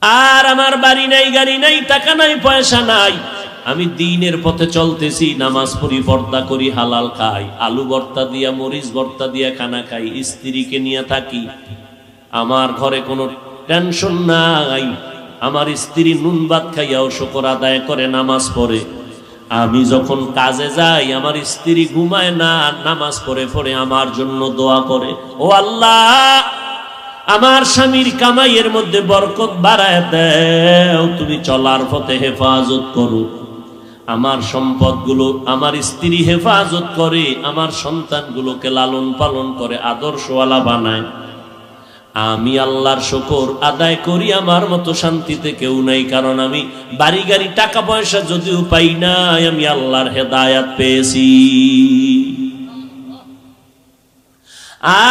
আর আমার বাড়ি নাই, গাড়ি নাই, টাকা নাই, পয়সা নাই, আমি দ্বীনের পথে চলতেছি, নামাজ পড়ি, পর্দা করি, হালাল খাই, আলু ভর্তা দিয়া মরিচ ভর্তা দিয়া খানা খাই, স্ত্রীকে নিয়ে থাকি, আমার ঘরে কোনো টেনশন নাই, আমার স্ত্রী নুন ভাত খাইয়াও শুকর আদায় করে, নামাজ পড়ে। আমি যখন কাজে যাই আমার স্ত্রী ঘুমায় না, নামাজ পড়ে পড়ে আমার জন্য দোয়া করে, ও আল্লাহ আমার স্বামীর কামাইয়ের মধ্যে বরকত বাড়ায় দাও, তুমি চলার পথে হেফাজত করো, আমার সম্পদগুলো আমার স্ত্রী হেফাজত করে, আমার সন্তানগুলোকে লালন পালন করে, আদর্শওয়ালা বানায়। আমি আল্লাহর শুকর আদায় করি, আমার মতো শান্তিতে কেউ নাই, কারণ আমি বাড়ি গাড়ি টাকা পয়সা যদিও পাই নাই, আমি আল্লাহর হেদায়াত পেয়েছি।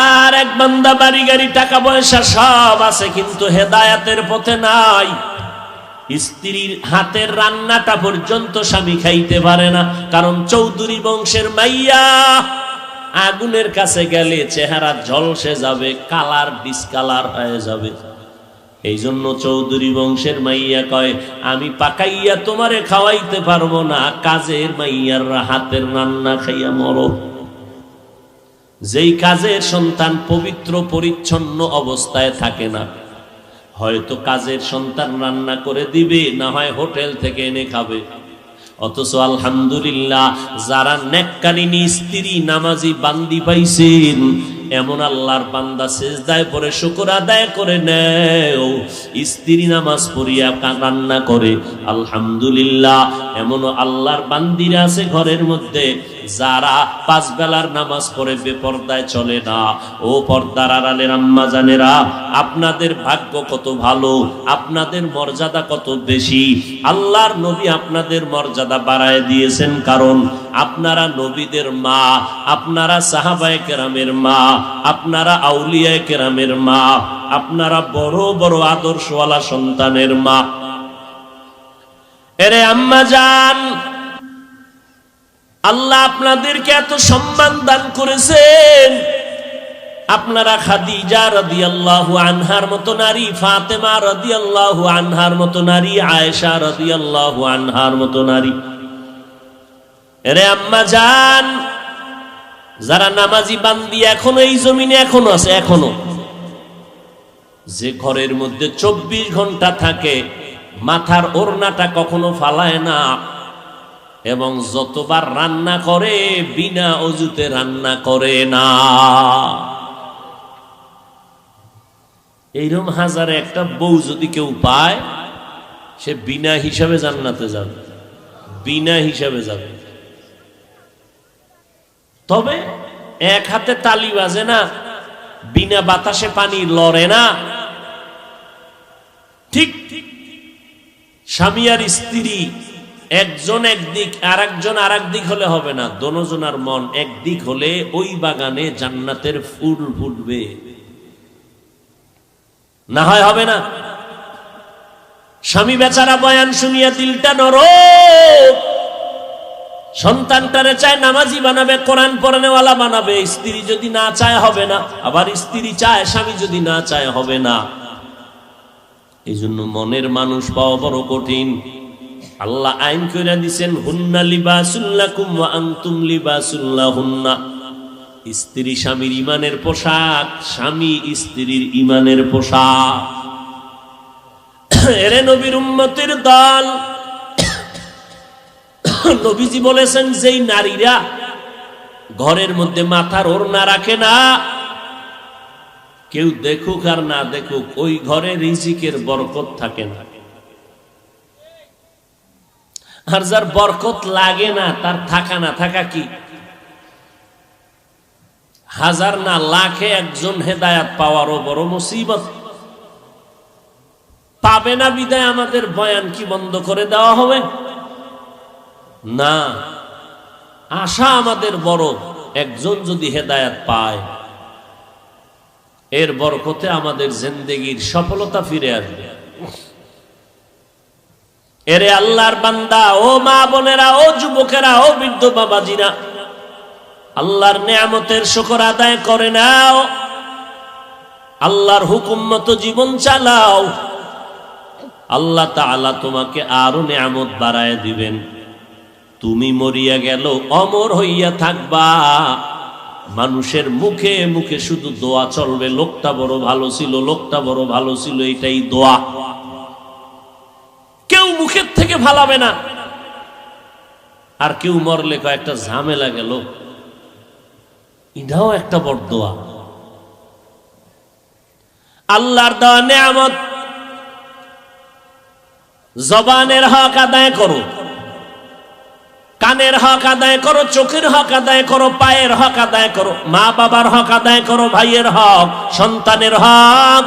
আর এক বান্দা বাড়ি গাড়ি টাকা পয়সা সব আছে কিন্তু হেদায়াতের পথে নাই, স্ত্রীর হাতের রান্নাটা পর্যন্ত স্বামী খাইতে পারে না, কারণ চৌধুরী বংশের মাইয়া, আগুনের কাছে গেলে চেহারা ঝলসে যাবে, কালার ডিসকালার হয়ে যাবে। এই জন্য চৌধুরী বংশের মাইয়া কয়, আমি পাকাইয়া তোমারে খাওয়াইতে পারবো না, কাজের মাইয়ার হাতের রান্না খাইয়া মরো। যেই কাজের সন্তান পবিত্র পরিচ্ছন্ন অবস্থায় থাকে না, হয়তো কাজের সন্তান রান্না করে দিবে, না হয় হোটেল থেকে এনে খাবে। অথচ আলহামদুলিল্লাহ যারা নেককারিনী স্ত্রী নামাজি বান্দি পাইছেন, এমন আল্লাহর বান্দা সিজদায় পড়ে শুকর আদায় করে নেও, স্ত্রী নামাজ পড়িয়া রান্না করে, আলহামদুলিল্লাহ। এমন আল্লাহর বান্দিরা আছে ঘরের মধ্যে যারা পাঁচ বেলার নামাজ পড়ে বেপরদায় চলে না। ও পর্দার আড়ালের আম্মা জানেরা, আপনাদের ভাগ্য কত ভালো, আপনাদের মর্যাদা কত বেশি। আল্লাহর নবী আপনাদের মর্যাদা বাড়ায় দিয়েছেন, কারণ আপনারা নবীদের মা, আপনারা সাহাবায়ে কেরামের মা, আপনারা আউলিয়ায়ে কেরামের মা, আপনারা বড় বড় আদর্শওয়ালা সন্তানের মা। এরে আম্মা জান, আল্লাহ আপনাদেরকে এত সম্মান দান করেছেন, আপনারা খাদিজা রাদিয়াল্লাহু আনহার মতো নারী, ফাতেমা রাদিয়াল্লাহু আনহার মতো নারী, আয়েশা রাদিয়াল্লাহু আনহার মতো নারী। এরে আম্মা জান, যারা নামাজি বান্দি এখনো এই জমিনে এখনো আছে, এখনো যে ঘরের মধ্যে 24 ঘন্টা থাকে, মাথার ওড়নাটা কখনো ফালায় না, এবং যতবার রান্না করে বিনা অজুতে রান্না করে না। এইরকম হাজারে একটা বউ যদি কেউ পায়, সে বিনা হিসাবে জান্নাতে যাবে, বিনা হিসাবে যাবে। তবে এক হাতে তালি বাজে না, বিনা বাতাসে পানি লড়ে না। ঠিক স্বামী আর স্ত্রী একজন একদিক আর একজন আর একদিক হলে হবে না, দোনোজনার মন একদিক হলে ওই বাগানে জান্নাতের ফুল ফুটবে, না হয় হবে না। স্বামী বেচারা বয়ান শুনিয়া দিলটা নরম, সন্তানটারে চায় নামাজি বানাবে, কোরআন পড়ানেওয়ালা বানাবে, স্ত্রী যদি না চায় হবে না, আবার স্ত্রী চায়, স্বামী যদি না চায় হবে না। এই জন্য মনের মানুষ পাওয়া বড় কঠিন। আল্লাহ আইন কইরা দিবেন, হুন্না লিবাসুল লাকুম ওয়া আনতুম লিবাসুল লাহুন্না। স্ত্রী স্বামীর ঈমানের পোশাক, স্বামী স্ত্রীর ঈমানের পোশাক। এরে নবীর উম্মতের দল, নবীজি বলেছেন, যেই নারীরা ঘরের মধ্যে মাথার ওড়না রাখে না, কেউ দেখুক আর না দেখুক, ওই ঘরে রিজিকের বরকত থাকে না। আর যার বরকত লাগে না, তার থাকা না থাকা কি? হাজার না লাখে একজন হেদায়াত পাওয়ারও বড় মুসিবত। পাবে না বিদায় আমাদের বয়ান কি বন্ধ করে দেওয়া হবে? না, আশা আমাদের বড়, একজন যদি হেদায়াত পায়, এর বরকতে আমাদের জিন্দেগীর সফলতা ফিরে আসবে। এরে আল্লাহর বান্দা, ও মা বোনেরা, ও যুবকেরা, ও বৃদ্ধ বাবাজিরা, আল্লাহর নেয়ামতের শুকর আদায় করে নাও, আল্লাহর হুকুম মতো জীবন চালাও। আল্লাহ তাআলা তোমাকে আরো নিয়ামত বাড়ায় দিবেন। তুমি মরিয়া গেল অমর হইয়া থাকবা, মানুষের মুখে মুখে শুধু দোয়া চলবে, লোকটা বড় ভালো ছিল, লোকটা বড় ভালো ছিল, এটাই দোয়া। কেউ মুখের থেকে ভালাবে না। আর কেউ মরলে কয়েকটা ঝামেলা গেল, এটাও একটা বড় দোয়া। আল্লাহর দেওয়া নিয়ামত, জবানের হক আদায় করো, কানের হক আদায় করো, চোখের হক আদায় করো, পায়ের হক আদায় করো, মা বাবার হক আদায় করো, ভাইয়ের হক, সন্তানের হক,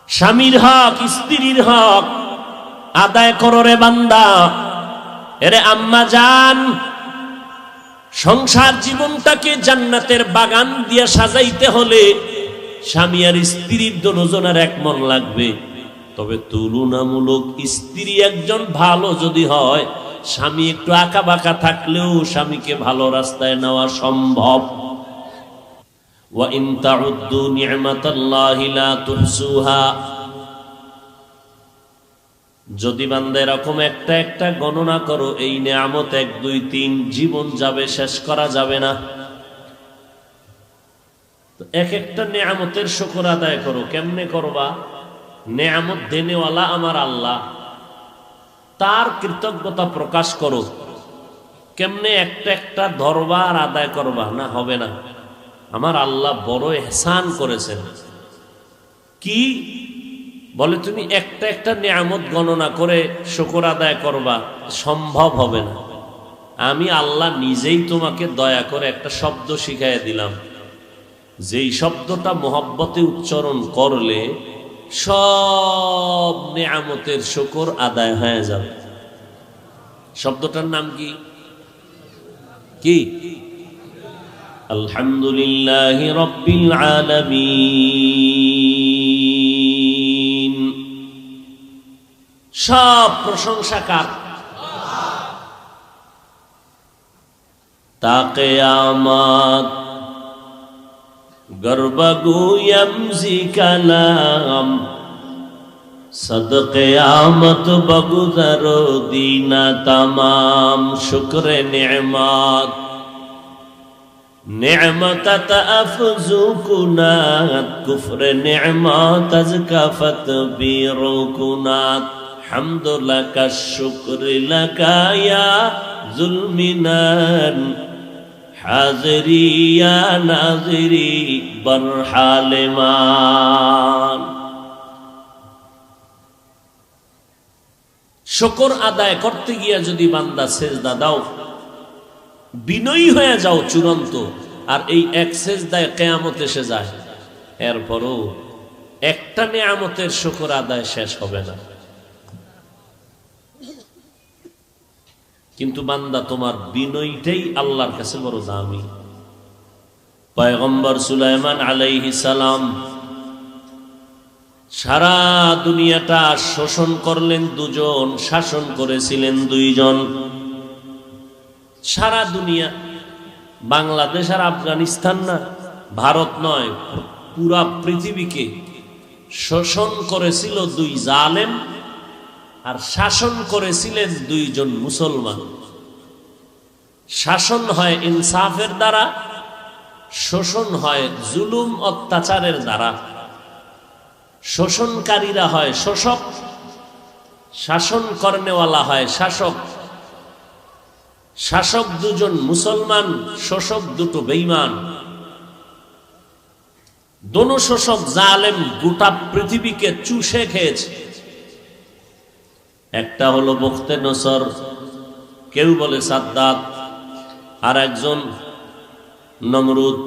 স্বামীর হক, স্ত্রীর হক আদায় করো রে বান্দা। এরে আম্মা জান, সংসার জীবনটাকে জান্নাতের বাগান দিয়ে সাজাইতে হলে স্বামী আর স্ত্রীর দুজনের এক মন লাগবে। তবে তুলনামূলক স্ত্রী একজন ভালো যদি হয়, স্বামী একটু আঁকা বাঁকা থাকলেও স্বামীকে ভালো রাস্তায় নেওয়া সম্ভব। ওয়া ইন তাউদ্দু নি'মাতাল্লাহি লা তুহসুহা, যদি বান্দা এরকম একটা একটা গণনা করো, এই নিয়ামত 1 2 3 জীবন যাবে, শেষ করা যাবে না। তো এক একটা নিয়ামতের শুকর আদায় করো। কেমনে করবা? নিয়ামত দেনেওয়ালা আমার আল্লাহ, তার কৃতজ্ঞতা প্রকাশ করো। কেমনে? একটা একটা ধরবা আর আদায় করবা না, হবে না। আমার আল্লাহ বড় ইহসান করেছেন। কি বলে? তুমি একটা একটা নিয়ামত গণনা করে শুকর আদায় করবা, সম্ভব হবে না। আমি আল্লাহ নিজেই তোমাকে দয়া করে একটা শব্দ শিখাইয়া দিলাম, যেই শব্দটা মোহাব্বতে উচ্চারণ করলে সব নিয়ামতের শুকর আদায় হয়ে যাবে। শব্দটার নাম কি? কি? আলহামদুলিল্লাহি রাব্বিল আলামিন। সব প্রশংসা কার? তা কিয়ামত গর্বগুয়ম জি কালাম, সদ কিয়ামত বগুজর দিনা তমাম। শুকরে নি'মত নি'মতত আফজু কুনাত, কুফরে নি'মত আজকাফত বিরু কুনাত। হামদু লাকা শুকরি লাকা ইয়া যুলমিনান, হাজিরি ইয়া নাজিরি বরহালেমান। শুকর আদায় করতে গিয়া যদি বান্দা সেজদা দাও, বিনয়ী হয়ে যাও চূড়ান্ত, আর এই এক সেজদায় কিয়ামত এসে যায়, এরপরও একটা নিয়ামতের শুকর আদায় শেষ হবে না। কিন্তু বান্দা, তোমার বিনয়টাই আল্লাহর কাছে বড় দামি। পয়গম্বর সুলাইমান আলাইহিস সালাম সারা দুনিয়াটা শোষণ করলেন দুজন, শাসন করেছিলেন দুইজন। সারা দুনিয়া, বাংলাদেশ আর আফগানিস্তান না, ভারত নয়, পুরা পৃথিবীকে শোষণ করেছিল দুই জালেম, আর শাসন করেছিলেন দুইজন মুসলমান। শাসন হয় ইনসাফের দ্বারা, শোষণ হয় জুলুম অত্যাচারের দ্বারা। শোষণকারীরা হয় শোষক, শাসন করেনেওয়ালা হয় শাসক। শাসক দুজন মুসলমান, শোষক দুটো বেঈমান। দোনো শোষক জালেম গোটা পৃথিবীকে চুষে খেয়েছে। একটা হলো বখতে নসর, কেউ বলে সাদ্দাত, আর একজন নমরুদ।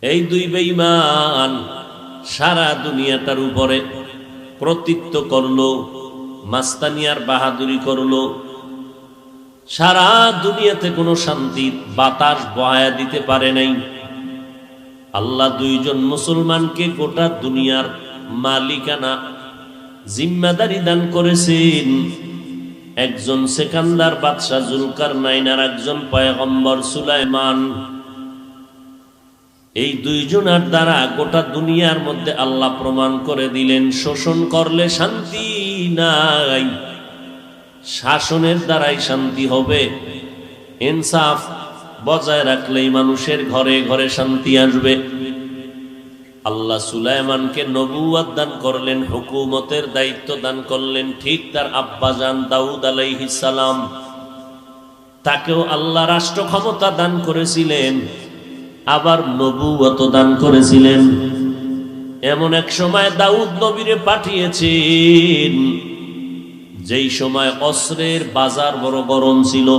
এই দুই বেঈমান সারা দুনিয়াটার উপরে কর্তৃত্ব করলো, মাস্তানিয়ার বাহাদুরি করলো। সারা দুনিয়াতে কোনো শান্তির বাতাস বহায়া দিতে পারে নাই। আল্লাহ দুইজন মুসলমানকে গোটা দুনিয়ার মালিকানা জিম্মাদারি দান করেছেন। একজন সেকান্দার বাদশাহ জুলকারনাইন, আর একজন পয়গম্বর সুলাইমান। এই দুইজনের দ্বারা গোটা দুনিয়ার মধ্যে আল্লাহ প্রমাণ করে দিলেন শোষণ করলে শান্তি নাই, শাসনের দ্বারাই শান্তি হবে। ইনসাফ বজায় রাখলেই মানুষের ঘরে ঘরে শান্তি আসবে। আল্লাহ সুলাইমানকে নবুয়ত দান করলেন, হুকুমতের দায়িত্ব দান করলেন, ঠিক তার আব্বাজান দাউদ আলাইহিস সালাম তাকেও আল্লাহ রাষ্ট্র ক্ষমতা দান করেছিলেন, আবার নবুয়ত দান করেছিলেন। এমন এক সময় দাউদ নবীরে পাঠিয়েছেন যেই সময় অস্ত্রের বাজার বড় গরম ছিল,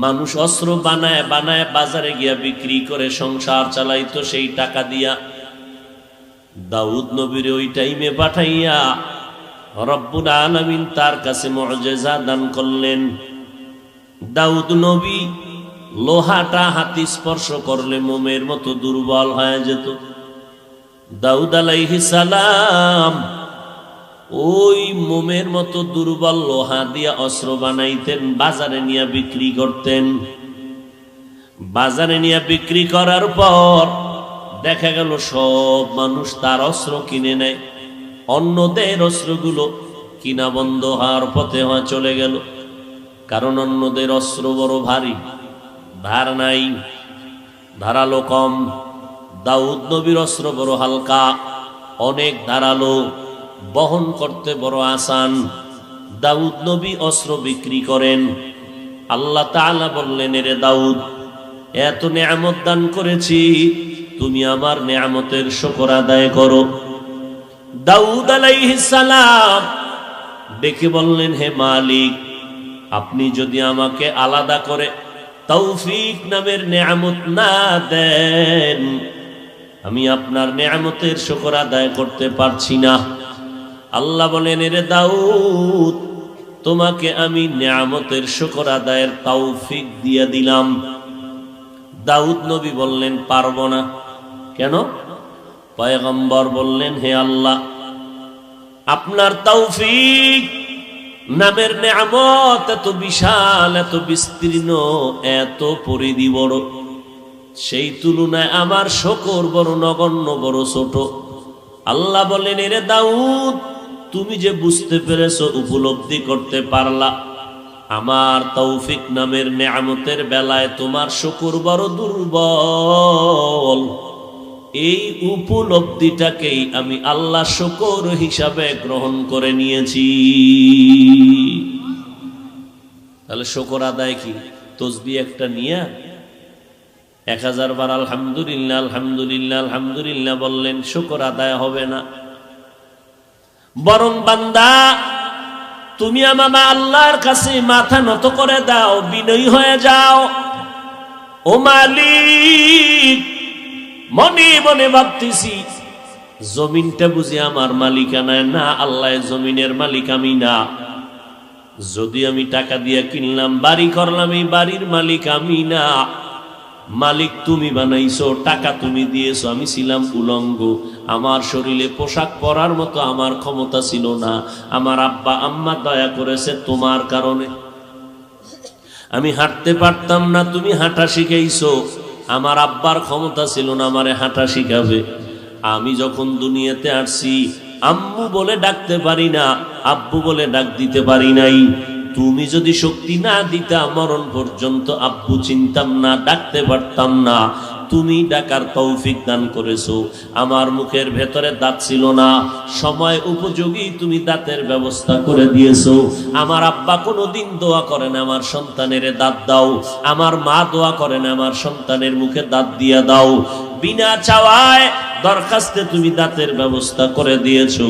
মানুষ অস্ত্র বানায় বানায় বাজারে গিয়া বিক্রি করে সংসার চালাইতো সেই টাকা দিয়া। দাউদ নবীর ওই টাইমে পাঠাইয়া রব্বুল আলামিন তার কাছে মুআজিজা দান করলেন। দাউদ নবী লোহাটা হাতে স্পর্শ করলে মোমের মতো দুর্বল হয়ে যেত। দাউদ আলাইহিস সালাম ওই মোমের মতো দুর্বল লোহা দিয়া অস্ত্র বানাইতেন, বাজারে নিয়ে বিক্রি করতেন। বাজারে নিয়ে বিক্রি করার পর দেখা গেল সব মানুষ তার অস্ত্র কিনে নেয়, অন্যদের অস্ত্রগুলো কিনা বন্ধ হওয়ার পথে চলে গেল। কারণ অন্যদের অস্ত্র বড় ভারী, ধার নাই, ধারালো কম। দাউদ নবীর অস্ত্র বড় হালকা, অনেক ধারালো, বহন করতে বড় আসান। দাউদ নবী অস্ত্র বিক্রি করেন। আল্লাহ তাআলা বললেন, এরে দাউদ, এত নেয়ামত দান করেছি, তুমি আমার নেয়ামতের শুকর আদায় করো। দাউদ আলাইহিস সালাম ডেকে বললেন, হে মালিক, আপনি যদি আমাকে আলাদা করে তৌফিক নামের নেয়ামত না দেন, আমি আপনার নেয়ামতের শুকর আদায় করতে পারছি না। আল্লাহ বলেন, এরে দাউদ, তোমাকে আমি নেয়ামতের শুকর আদায়ের তৌফিক দিয়ে দিলাম। দাউদ নবী বললেন, পারবো না। কেন? পয়গম্বর বললেন, হে আল্লাহ, আপনার তৌফিক নামের নেয়ামত এত বিশাল, এত বিস্তীর্ণ, এত পরিধি বড়, সেই তুলনায় আমার শুকর বড় নগণ্য, বড় ছোট। আল্লাহ বলেন, এরে দাউদ, তুমি যে বুঝতে পেরেছো, উপলব্ধি করতে পারলা, আমার তৌফিক নামের নেয়ামতের বেলায় তোমার শুকর বড় দুর্বল, এই উপলব্ধিটাকেই আমি আল্লাহ শুকর হিসাবে গ্রহণ করে নিয়েছি। তাহলে শুকর আদায় কি? তসবিহ একটা নিয়ে 1000 বার আলহামদুলিল্লাহ আলহামদুলিল্লাহ আলহামদুলিল্লাহ বললেন, শুকর আদায় হবে না। বরং বান্দা, তুমি আমার আল্লাহর কাছে মাথা নত করে দাও, বিনয়ী হয়ে যাও। ও মালিক, মনে মনে ভাবতেছি, জমিনটা বুঝি আমার মালিকানায় না, আল্লাহ জমিনের মালিক আমি না। যদি আমি টাকা দিয়ে কিনলাম, বাড়ি করলাম, এই বাড়ির মালিক আমি না, মালিক তুমি বানাইছো, টাকা তুমি দিয়েছো, আমি ছিলাম উলঙ্গ, আমার শরীরে পোশাক পরার মতো আমার ক্ষমতা ছিল না। আমার আব্বা আম্মা দয়া করেছে তোমার কারণে, আমি হাঁটতে পারতাম না, তুমি হাঁটা শিখাইছো। আমার আব্বার ক্ষমতা ছিল না আমারে হাঁটা শিখাবে। আমি যখন দুনিয়াতে আসছি, আম্মু বলে ডাকতে পারি না, আব্বু বলে ডাক দিতে পারি নাই। তুমি যদি শক্তি না দিতা, মরণ পর্যন্ত আব্বু চিনতাম না, ডাকতে পারতাম না। তুমি ডাকার তৌফিক দান করেছো। আমার মুখের ভেতরে দাঁত ছিল না, সময় উপযোগী তুমি দাঁতের ব্যবস্থা করে দিয়েছো। আমার আব্বা কোনোদিন দোয়া করে না আমার সন্তানের দাঁত দাও, আমার মা দোয়া করে না আমার সন্তানের মুখে দাঁত দিয়া দাও। বিনা চাওয়ায় দরখাস্তে তুমি দাঁতের ব্যবস্থা করে দিয়েছো।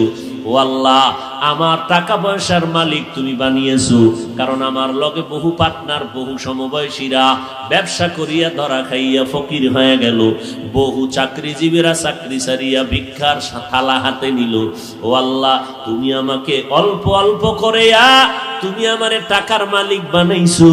ও আল্লাহ, আমার টাকা পয়সার মালিক তুমি বানিয়েছো, কারণ আমার লগে বহু পার্টনার, বহু সমবয়সীরা ব্যবসা করিয়া ধরা খাইয়া ফকির হয়ে গেল, বহু চাকরিজীবীরা চাকরি ছাড়িয়া ভিক্ষার থালা হাতে নিল। ও আল্লাহ, তুমি আমাকে অল্প অল্প করে তুমি আমারে টাকার মালিক বানাইছো,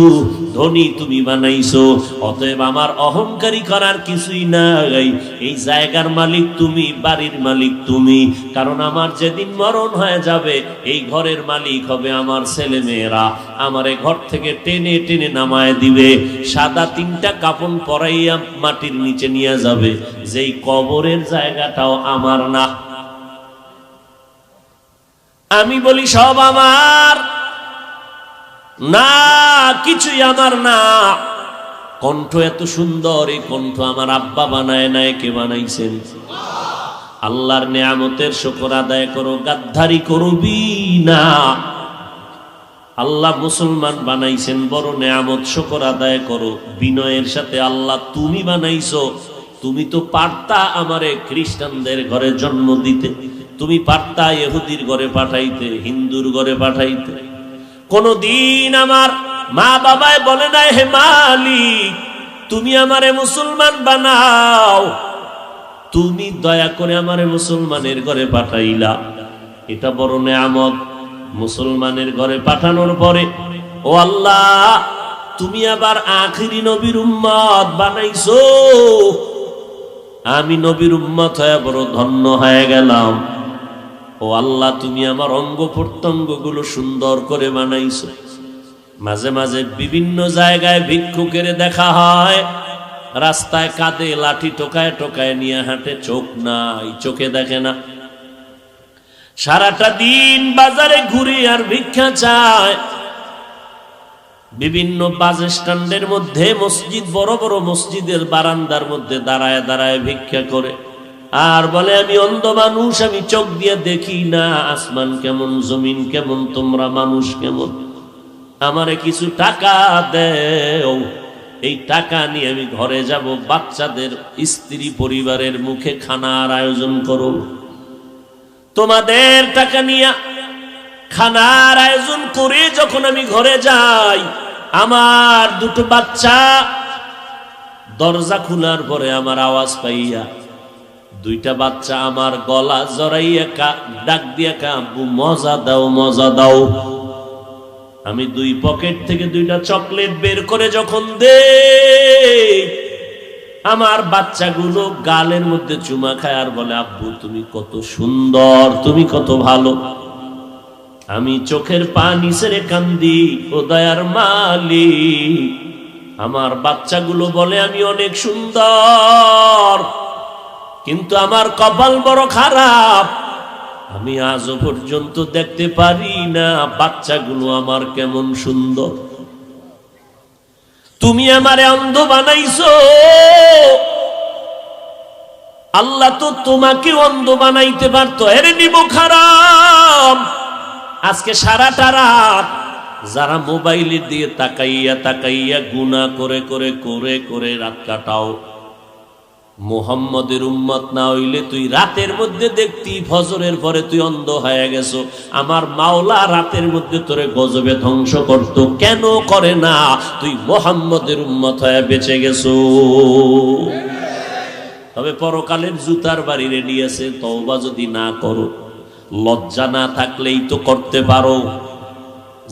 ধনী তুমি বানাইছো। অতএব আমার অহংকারী করার কিছুই নাই, এই জায়গার মালিক তুমি, বাড়ির মালিক তুমি। কারণ আমার যেদিন মরণ হয়ে যাবে, এই ঘরের মালিক হবে আমার ছেলে মেয়েরা। আমারে ঘর থেকে টেনে টেনে নামায় দিবে, সাদা 3টা কাফন পরাইয়া মাটির নিচে নিয়ে যাবে, যেই কবরের জায়গাটাও আমার না। আমি বলি সব আমার না, কিছুই আমার না। কণ্ঠ এত সুন্দর, এই কণ্ঠ আমার আব্বা বানায় নাই, কে বানাইছেন? আল্লাহর নেয়ামতের শুকর আদায় করো, গাদ্দারি করবি না। আল্লাহ মুসলমান বানাইছেন, বড় নেয়ামত, শুকর আদায় করো বিনয়ের সাথে। আল্লাহ তুমি বানাইছো, তুমি তো পারতা আমারে খ্রিস্টানদের ঘরে জন্ম দিতে, তুমি পারতা ইহুদির ঘরে পাঠাইতে, হিন্দুর ঘরে পাঠাইতে। কোনদিন আমার মা বাবায় বলে নাই হে মালিক তুমি আমারে মুসলমান বানাও, তুমি দয়া করে আমারে মুসলমানের ঘরে পাঠাইলা। এটা বড় নেয়ামত। মুসলমানের ঘরে পাঠানোর পরে ও আল্লাহ তুমি আবার আখিরি নবীর উম্মত বানাইছো। আমি নবীর উম্মত হয়ে বড় ধন্য হয়ে গেলাম। ও আল্লাহ তুমি আমার অঙ্গ প্রত্যঙ্গ গুলো সুন্দর করে বানাইছো। মাঝে মাঝে বিভিন্ন জায়গায় ভিক্ষুকের দেখা হয়, রাস্তায় কাঁদে, লাঠি টোকায় টোকায় নিয়ে হাঁটে, চোখ নাই, চোখে দেখে না। সারাটা দিন বাজারে ঘুরে আর ভিক্ষা চায়। বিভিন্ন বাস স্ট্যান্ডের মধ্যে, মসজিদ, বড় বড় মসজিদের বারান্দার মধ্যে দাঁড়ায় দাঁড়ায় ভিক্ষা করে আর বলে আমি অন্ধ মানুষ, আমি চোখ দিয়ে দেখি না আসমান কেমন, জমিন কেমন, তোমরা মানুষ কেমন, আমারে কিছু টাকা দেও, এই টাকা নিয়ে আমি ঘরে যাব, বাচ্চাদের, স্ত্রী পরিবারের মুখে খানার আয়োজন করো। তোমাদের টাকা নিয়ে খানার আয়োজন করে যখন আমি ঘরে যাই, আমার 2টো বাচ্চা দরজা খোলার পরে আমার আওয়াজ পাইয়া 2টা বাচ্চা আমার গলা জড়াইয়া ডাক দিয়া আব্বু মজা দাও, মজা দাও। আমি 2 পকেট থেকে 2টা চকলেট বের করে যখন দেই, আমার বাচ্চাগুলো গালের মধ্যে চুমা খায় আর বলে আব্বু তুমি কত সুন্দর, তুমি কত ভালো। আমি চোখের পানি ছেড়ে কান্দি, ও দয়ার মালিক আমার বাচ্চাগুলো বলে আমি অনেক সুন্দর, কিন্তু আমার কপাল বড় খারাপ, আমি আজও পর্যন্ত দেখতে পারি না বাচ্চাগুলো আমার কেমন সুন্দর। তুমি আমারে অন্ধ বানাইছো, আল্লাহ তো তোমাকে অন্ধ বানাইতে পারতো। এরে নিব খারাপ। আজকে সারাটা রাত যারা মোবাইলের দিয়ে তাকাইয়া তাকাইয়া গুনাহ করে করে করে করে রাত কাটাও, মুহাম্মদের উম্মত না হইলে তুই রাতের মধ্যে দেখতি, ফজরের পরে তুই অন্ধ হয়ে গেছো। আমার মাওলা রাতের মধ্যে তোরে গজবে ধ্বংস করত, কেন করে না? তুই মুহাম্মদের উম্মত হয়ে বেঁচে গেছো। তবে পরকালের জুতার বাড়ি রেডি আছে, তওবা যদি না করো, লজ্জা না থাকলেই তো করতে পারো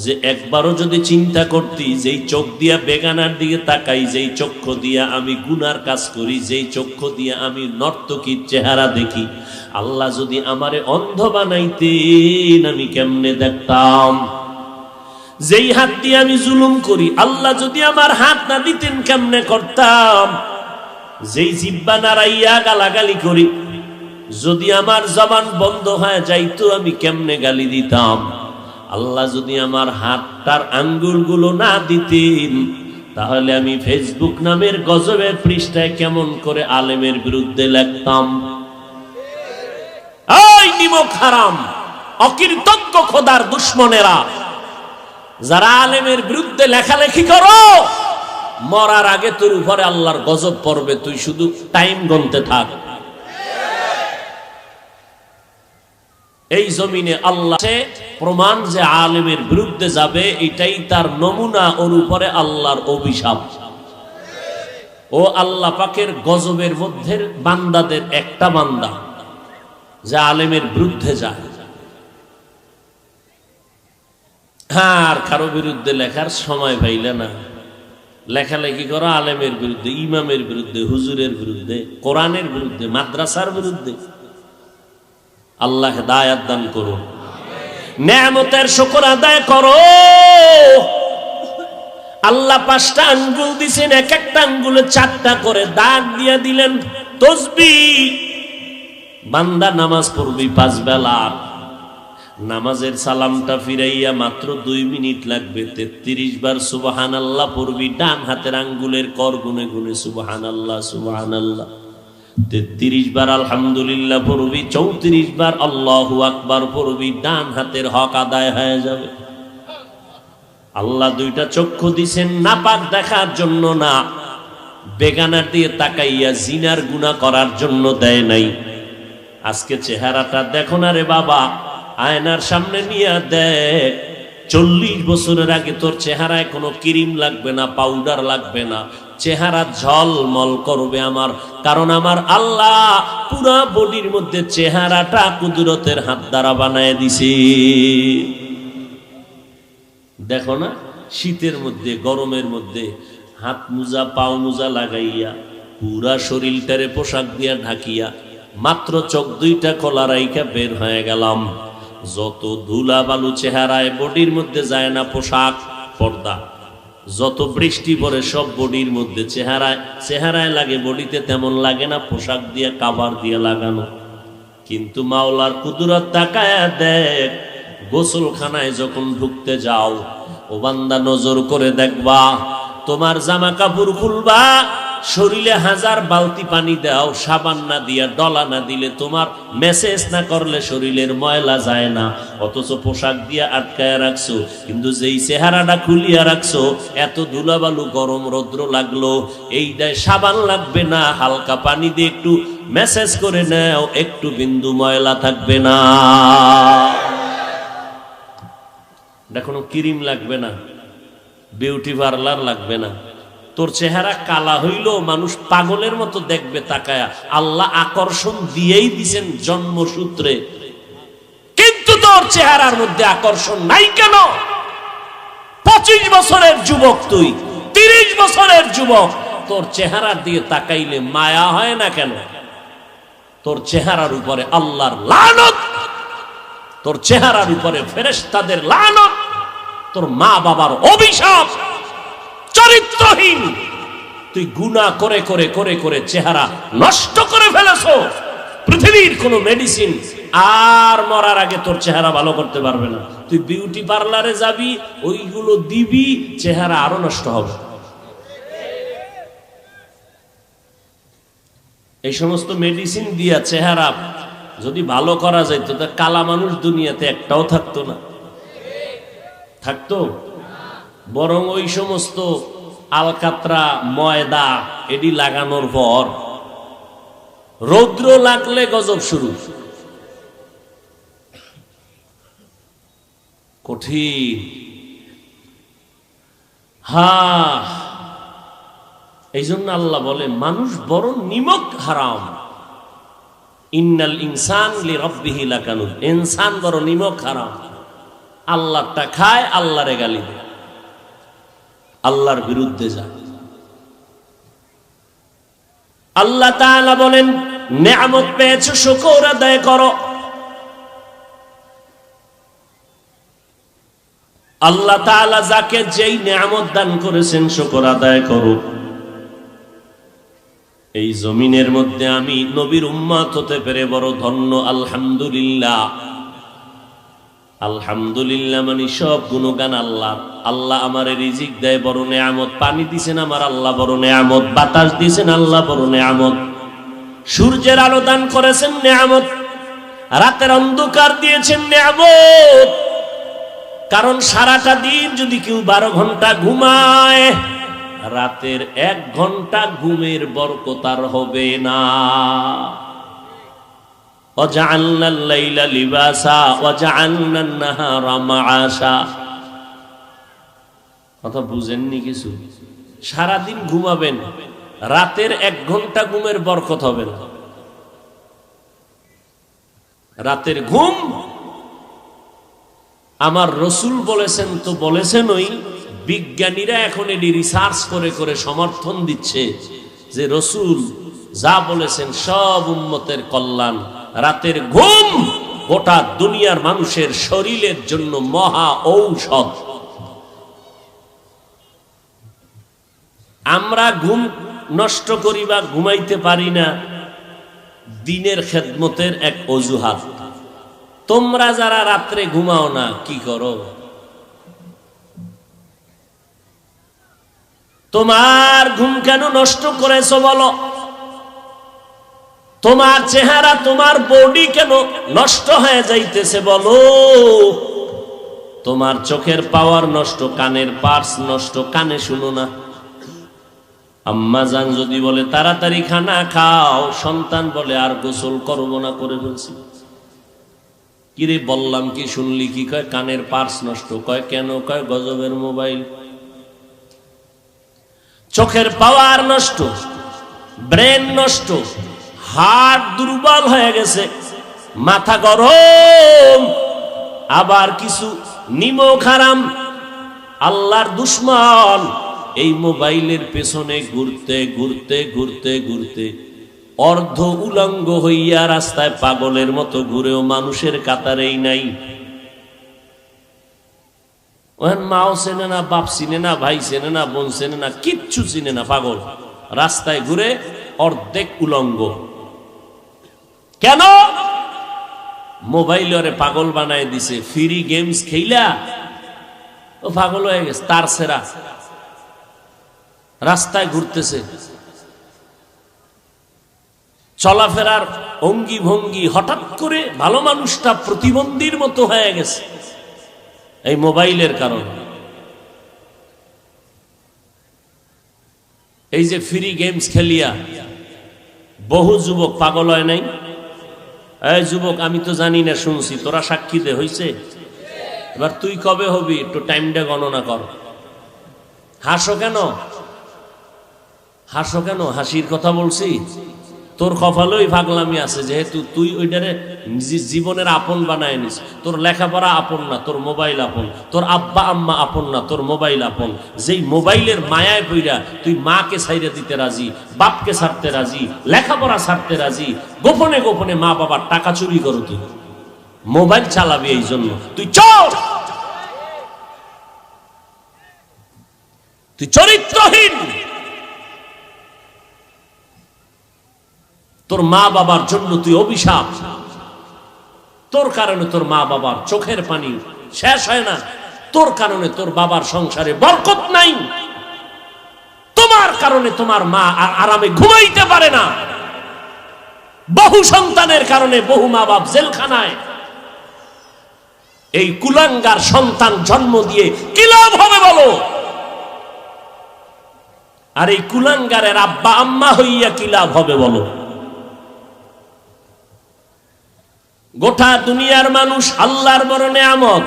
যে একবারও যদি চিন্তা করতি, যেই চোখ দিয়া বেগানার দিকে তাকাই, যেই চক্ষু দিয়া আমি গুনার কাজ করি, যেই চক্ষু দিয়া আমি নর্তকীর চেহারা দেখি, আল্লাহ যদি আমারে অন্ধ বানাইতেন আমি কেমনে দেখতাম। যেই হাত দিয়ে আমি জুলুম করি, আল্লাহ যদি আমার হাত না দিতেন কেমনে করতাম। যেই জিহ্বা নাড়াইয়া গালাগালি করি, যদি আমার জবান বন্ধ হয়ে যাইতো আমি কেমনে গালি দিতাম। আল্লাহ যদি আমার হাতটার আঙ্গুলগুলো না দিতেন, তাহলে আমি ফেসবুক নামের গজবের পৃষ্ঠায় কেমন করে আলেমের বিরুদ্ধে লিখতাম। এই নিমক হারাম অকৃতজ্ঞ খোদার দুশমনেরা, যারা আলেমের বিরুদ্ধে লেখালেখি করো, মরার আগে তোর উপরে আল্লাহর গজব পড়বে, তুই শুধু টাইম গুনতে থাক। এই জমিনে আল্লাহ প্রমাণ যে আলেমের বিরুদ্ধে যাবে, এটাই তার নমুনা, ওর উপরে আল্লাহর অভিশাপ। ও আল্লাহ পাকের গজবের মধ্যে বান্দাদের একটা বান্দা যে আলেমের বিরুদ্ধে যায়। হ্যাঁ, আর কারো বিরুদ্ধে লেখার সময় পাইলে না, লেখালেখি করো আলেমের বিরুদ্ধে, ইমামের বিরুদ্ধে, হুজুরের বিরুদ্ধে, কোরআনের বিরুদ্ধে, মাদ্রাসার বিরুদ্ধে। আল্লাহ হেদায়াত দান করুন। নেয়ামতের শুকর আদায় করো। আল্লাহ 5টা আঙ্গুল দিছেন, এক একটা আঙ্গুলে 4টা করে দাগ দিয়ে দিলেন তাসবিহ। বান্দা নামাজ পড়বি 5 বেলা, নামাজের সালামটা ফিরাইয়া মাত্র 2 মিনিট লাগবে। 33 বার সুবহানাল্লাহ পড়বি, ডান হাতের আঙ্গুলের কর গুনে গুনে সুবহানাল্লাহ সুবহানাল্লাহ। 33 বার আলহামদুলিল্লাহ পড়বি, 34 বার আল্লাহু আকবার পড়বি, ডান হাতের হক আদায় হয়ে যাবে। আল্লাহ 2টা চক্ষু দিছেন নাপাক দেখার জন্য না, বেগানার দিয়ে তাকাইয়া জিনার গুনাহ করার জন্য দেয় নাই। আজকে চেহারাটা দেখো না রে বাবা, আয়নার সামনে নিয়ে দেখ। 40 বছরের আগে তোর চেহারায় কোনো ক্রিম লাগবে না, পাউডার লাগবে না, চেহারা ঝলমল করবে আমার। কারণ আমার আল্লাহ পুরা বডির মধ্যে চেহারাটা কুদরতের হাত দ্বারা বানায় দিছে। দেখো না, শীতের মধ্যে গরমের মধ্যে হাত মোজা পাও মোজা লাগাইয়া পুরা শরীরটারে পোশাক দিয়া ঢাকিয়া মাত্র চোখ 2টা খোলা রাইখা বের হয়ে গেলাম। যত ধুলা বালু চেহারায় বডির মধ্যে যায় না, পোশাক পর্দা, যত বৃষ্টি পড়ে সব বডির মধ্যে চেহারায় লাগে, বডিতে তেমন লাগে না, পোশাক দিয়ে কাভার দিয়ে লাগানো। কিন্তু মাওলার কুদরত তাকায়া দেখ, গোসলখানায় যখন ঢুকতে যাও ও বান্দা নজর করে দেখবা, তোমার জামা কাপড় খুলবা, শরীরে 1000 বালতি পানি দাও, সাবান না দিয়া ডলা না দিলে, তোমার মেসেজ না করলে শরীরের ময়লা যায় না, অথচ পোশাক দিয়া আটকায় রাখছো। কিন্তু যেই চেহারাটা খুলিয়া রাখছো, এত ধুলাবালু গরম রৌদ্র লাগলো, এইটায় সাবান লাগবে না, হালকা পানি দিয়ে একটু মেসেজ করে নাও, একটু বিন্দু ময়লা থাকবে না। কোনো ক্রিম লাগবে না, বিউটি পার্লার লাগবে না। তোর চেহারা কালা হইলো মানুষ পাগলের মতো দেখবে তাকায়া, আল্লাহ আকর্ষণ দিয়েই দিছেন জন্মসূত্রে। কিন্তু তোর চেহারার মধ্যে আকর্ষণ নাই কেন? 25 বছরের যুবক তুই, 30 বছরের যুবক, তোর চেহারার দিকে তাকাইলে মায়া হয় না কেন? তোর চেহারার উপরে আল্লাহর লানত, তোর চেহারার উপরে ফেরেশতাদের লানত, তোর মা বাবার অভিশাপ। চরিত্রহীন তুই গুনাহ করে করে করে করে চেহারা নষ্ট করে ফেলেছো। পৃথিবীর কোন মেডিসিন আর মরার আগে তোর চেহারা ভালো করতে পারবে না। তুই বিউটি পার্লারে যাবি, ওইগুলো দিবি, চেহারা আরো নষ্ট হবে। এই সমস্ত মেডিসিন দিয়া চেহারা যদি ভালো করা যাইত, তা কালা মানুষ দুনিয়াতে একটাও থাকতো না। থাকতো? বরং ওই সমস্ত আলকাতরা ময়দা এডি লাগানোর পর রৌদ্র লাগলে গজব শুরু। কঠিন। এই জন্য আল্লাহ বলে মানুষ বড় নিমক হারাম। ইন্নাল ইনসান লিরাব্বিহি লাকানুদ, ইনসান বড় নিমক হারাম। আল্লাহটা খায়, আল্লাহরে গালি দেয়, আল্লাহর বিরুদ্ধে যায়। আল্লাহ তাআলা বলেন নেয়ামত পেয়েছো শুকর আদায় করো। আল্লাহ তাআলা যাকে যেই নেয়ামত দান করেছেন শুকর আদায় করো। এই জমিনের মধ্যে আমি নবীর উম্মত হতে পেরে বড় ধন্য, আলহামদুলিল্লাহ। আলহামদুলিল্লাহ মানে সব গুণগান আল্লাহ। আল্লাহ আমারে রিজিক দেয়, বড় নেয়ামত। পানি দিছেন আমার আল্লাহ, বড় নেয়ামত। বাতাস দিছেন আল্লাহ, বড় নেয়ামত। সূর্যের আলো দান করেছেন, নেয়ামত। রাতের অন্ধকার দিয়েছেন, নেয়ামত। কারণ সারাটা দিন যদি কেউ 12 ঘন্টা ঘুমায়, রাতের 1 ঘন্টা ঘুমের বরকত আর হবে না। ওয়াজআলনাল লাইলা লিবাসা ওয়াজআলনান নাহারা মাআশা। কথা বুঝেননি কিছু? সারাদিন ঘুমাবেন, রাতের 1 ঘন্টা ঘুমের বরকত হবে না। রাতের ঘুম আমার রসুল বলেছেন, তো বলেছেন ওই বিজ্ঞানীরা এখন এটি রিসার্চ করে করে সমর্থন দিচ্ছে যে রসুল যা বলেছেন সব উম্মতের কল্যাণ। রাতের ঘুম গোটা দুনিয়ার মানুষের শরীরের জন্য মহা ঔষধ। আমরা ঘুম নষ্ট করি বা ঘুমাইতে পারি না, দিনের খেদমতের এক অজুহাত। তোমরা যারা রাত্রে ঘুমাও না কি করো? তোমার ঘুম কেন নষ্ট করেছো বলো? তোমার চেহারা, তোমার বডি কেন নষ্ট হয়ে যাইতেছে বলো? তোমার চোখের পাওয়ার নষ্ট, কানের পার্স নষ্ট, কানে শুনো না। আম্মা জান যদি বলে তাড়াতাড়ি খানা খাও, সন্তান বলে আর গোসল করবো না, করে ফেলছি। কিরে বললাম কি, শুনলি কি? কয় কানের পার্স নষ্ট। কয় কেন? কয় গজবের মোবাইল। চোখের পাওয়ার নষ্ট, ব্রেন নষ্ট, হার্ট দুর্বল হয়ে গেছে, মাথা গরম, আবার কিছু নিমক হারাম আল্লাহর দুশ্মন এই মোবাইলের পেছনে ঘুরতে ঘুরতে ঘুরতে ঘুরতে অর্ধ উলঙ্গ হইয়া রাস্তায় পাগলের মতো ঘুরেও মানুষের কাতারেই নাই। ওখানে মাও চেনে না, বাপ চিনে না, ভাই চেনে না, বোন চেনে না, কিচ্ছু চিনে না, পাগল রাস্তায় ঘুরে অর্ধেক উলঙ্গ। কেন? মোবাইল ওরে পাগল বানায় দিছে। ফ্রি গেমস খেইলা ও পাগল হয়ে গেছে, তার সেরা রাস্তায় ঘুরতেছে। চলাফেরার অঙ্গি ভঙ্গি হঠাৎ করে ভালো মানুষটা প্রতিবন্ধীর মতো হয়ে গেছে এই মোবাইলের কারণে। এই যে ফ্রি গেমস খেলিয়া বহু যুবক পাগল হয় নাই? এই যুবক, আমি তো জানি না, শুনছি, তোরা সাক্ষী দে, হইছে? এবার তুই কবে হবি একটু টাইমটা গণনা কর। হাসো কেন? হাসো কেন? হাসির কথা বলছি? তোর কপালেই পাগলামি আছে, যেহেতু তুই ওইটারে জীবনের আপন বানায় নিস। তোর লেখাপড়া আপন না, তোর মোবাইল আপন। তোর আব্বা আম্মা আপন না, তোর মোবাইল আপন। যেই মোবাইলের মায়ায় পইরা তুই মাকে ছাইড়া দিতে রাজি, বাপকে ছাড়তে রাজি, লেখাপড়া ছাড়তে রাজি, গোপনে গোপনে মা বাবার টাকা চুরি করো। তুই মোবাইল চালাবি এই জন্য, তুই চোর, তুই চরিত্রহীন। তোর মা বাবার জন্য তুই অভিশাপ। তোর কারণে তোর মা বাবার চোখের পানি শেষ হয় না, তোর কারণে তোর বাবার সংসারে বরকত নাই, তোমার কারণে তোমার মা আর আরামে ঘুমাইতে পারে না। বহু সন্তানের কারণে বহু মা বাপ জেলখানায়। এই কুলাঙ্গার সন্তান জন্ম দিয়ে কি লাভ হবে বলো? আর এই কুলাঙ্গারের আব্বা আম্মা হইয়া কি লাভ হবে বলো? গোটা দুনিয়ার মানুষ আল্লাহর বড় নেয়ামত,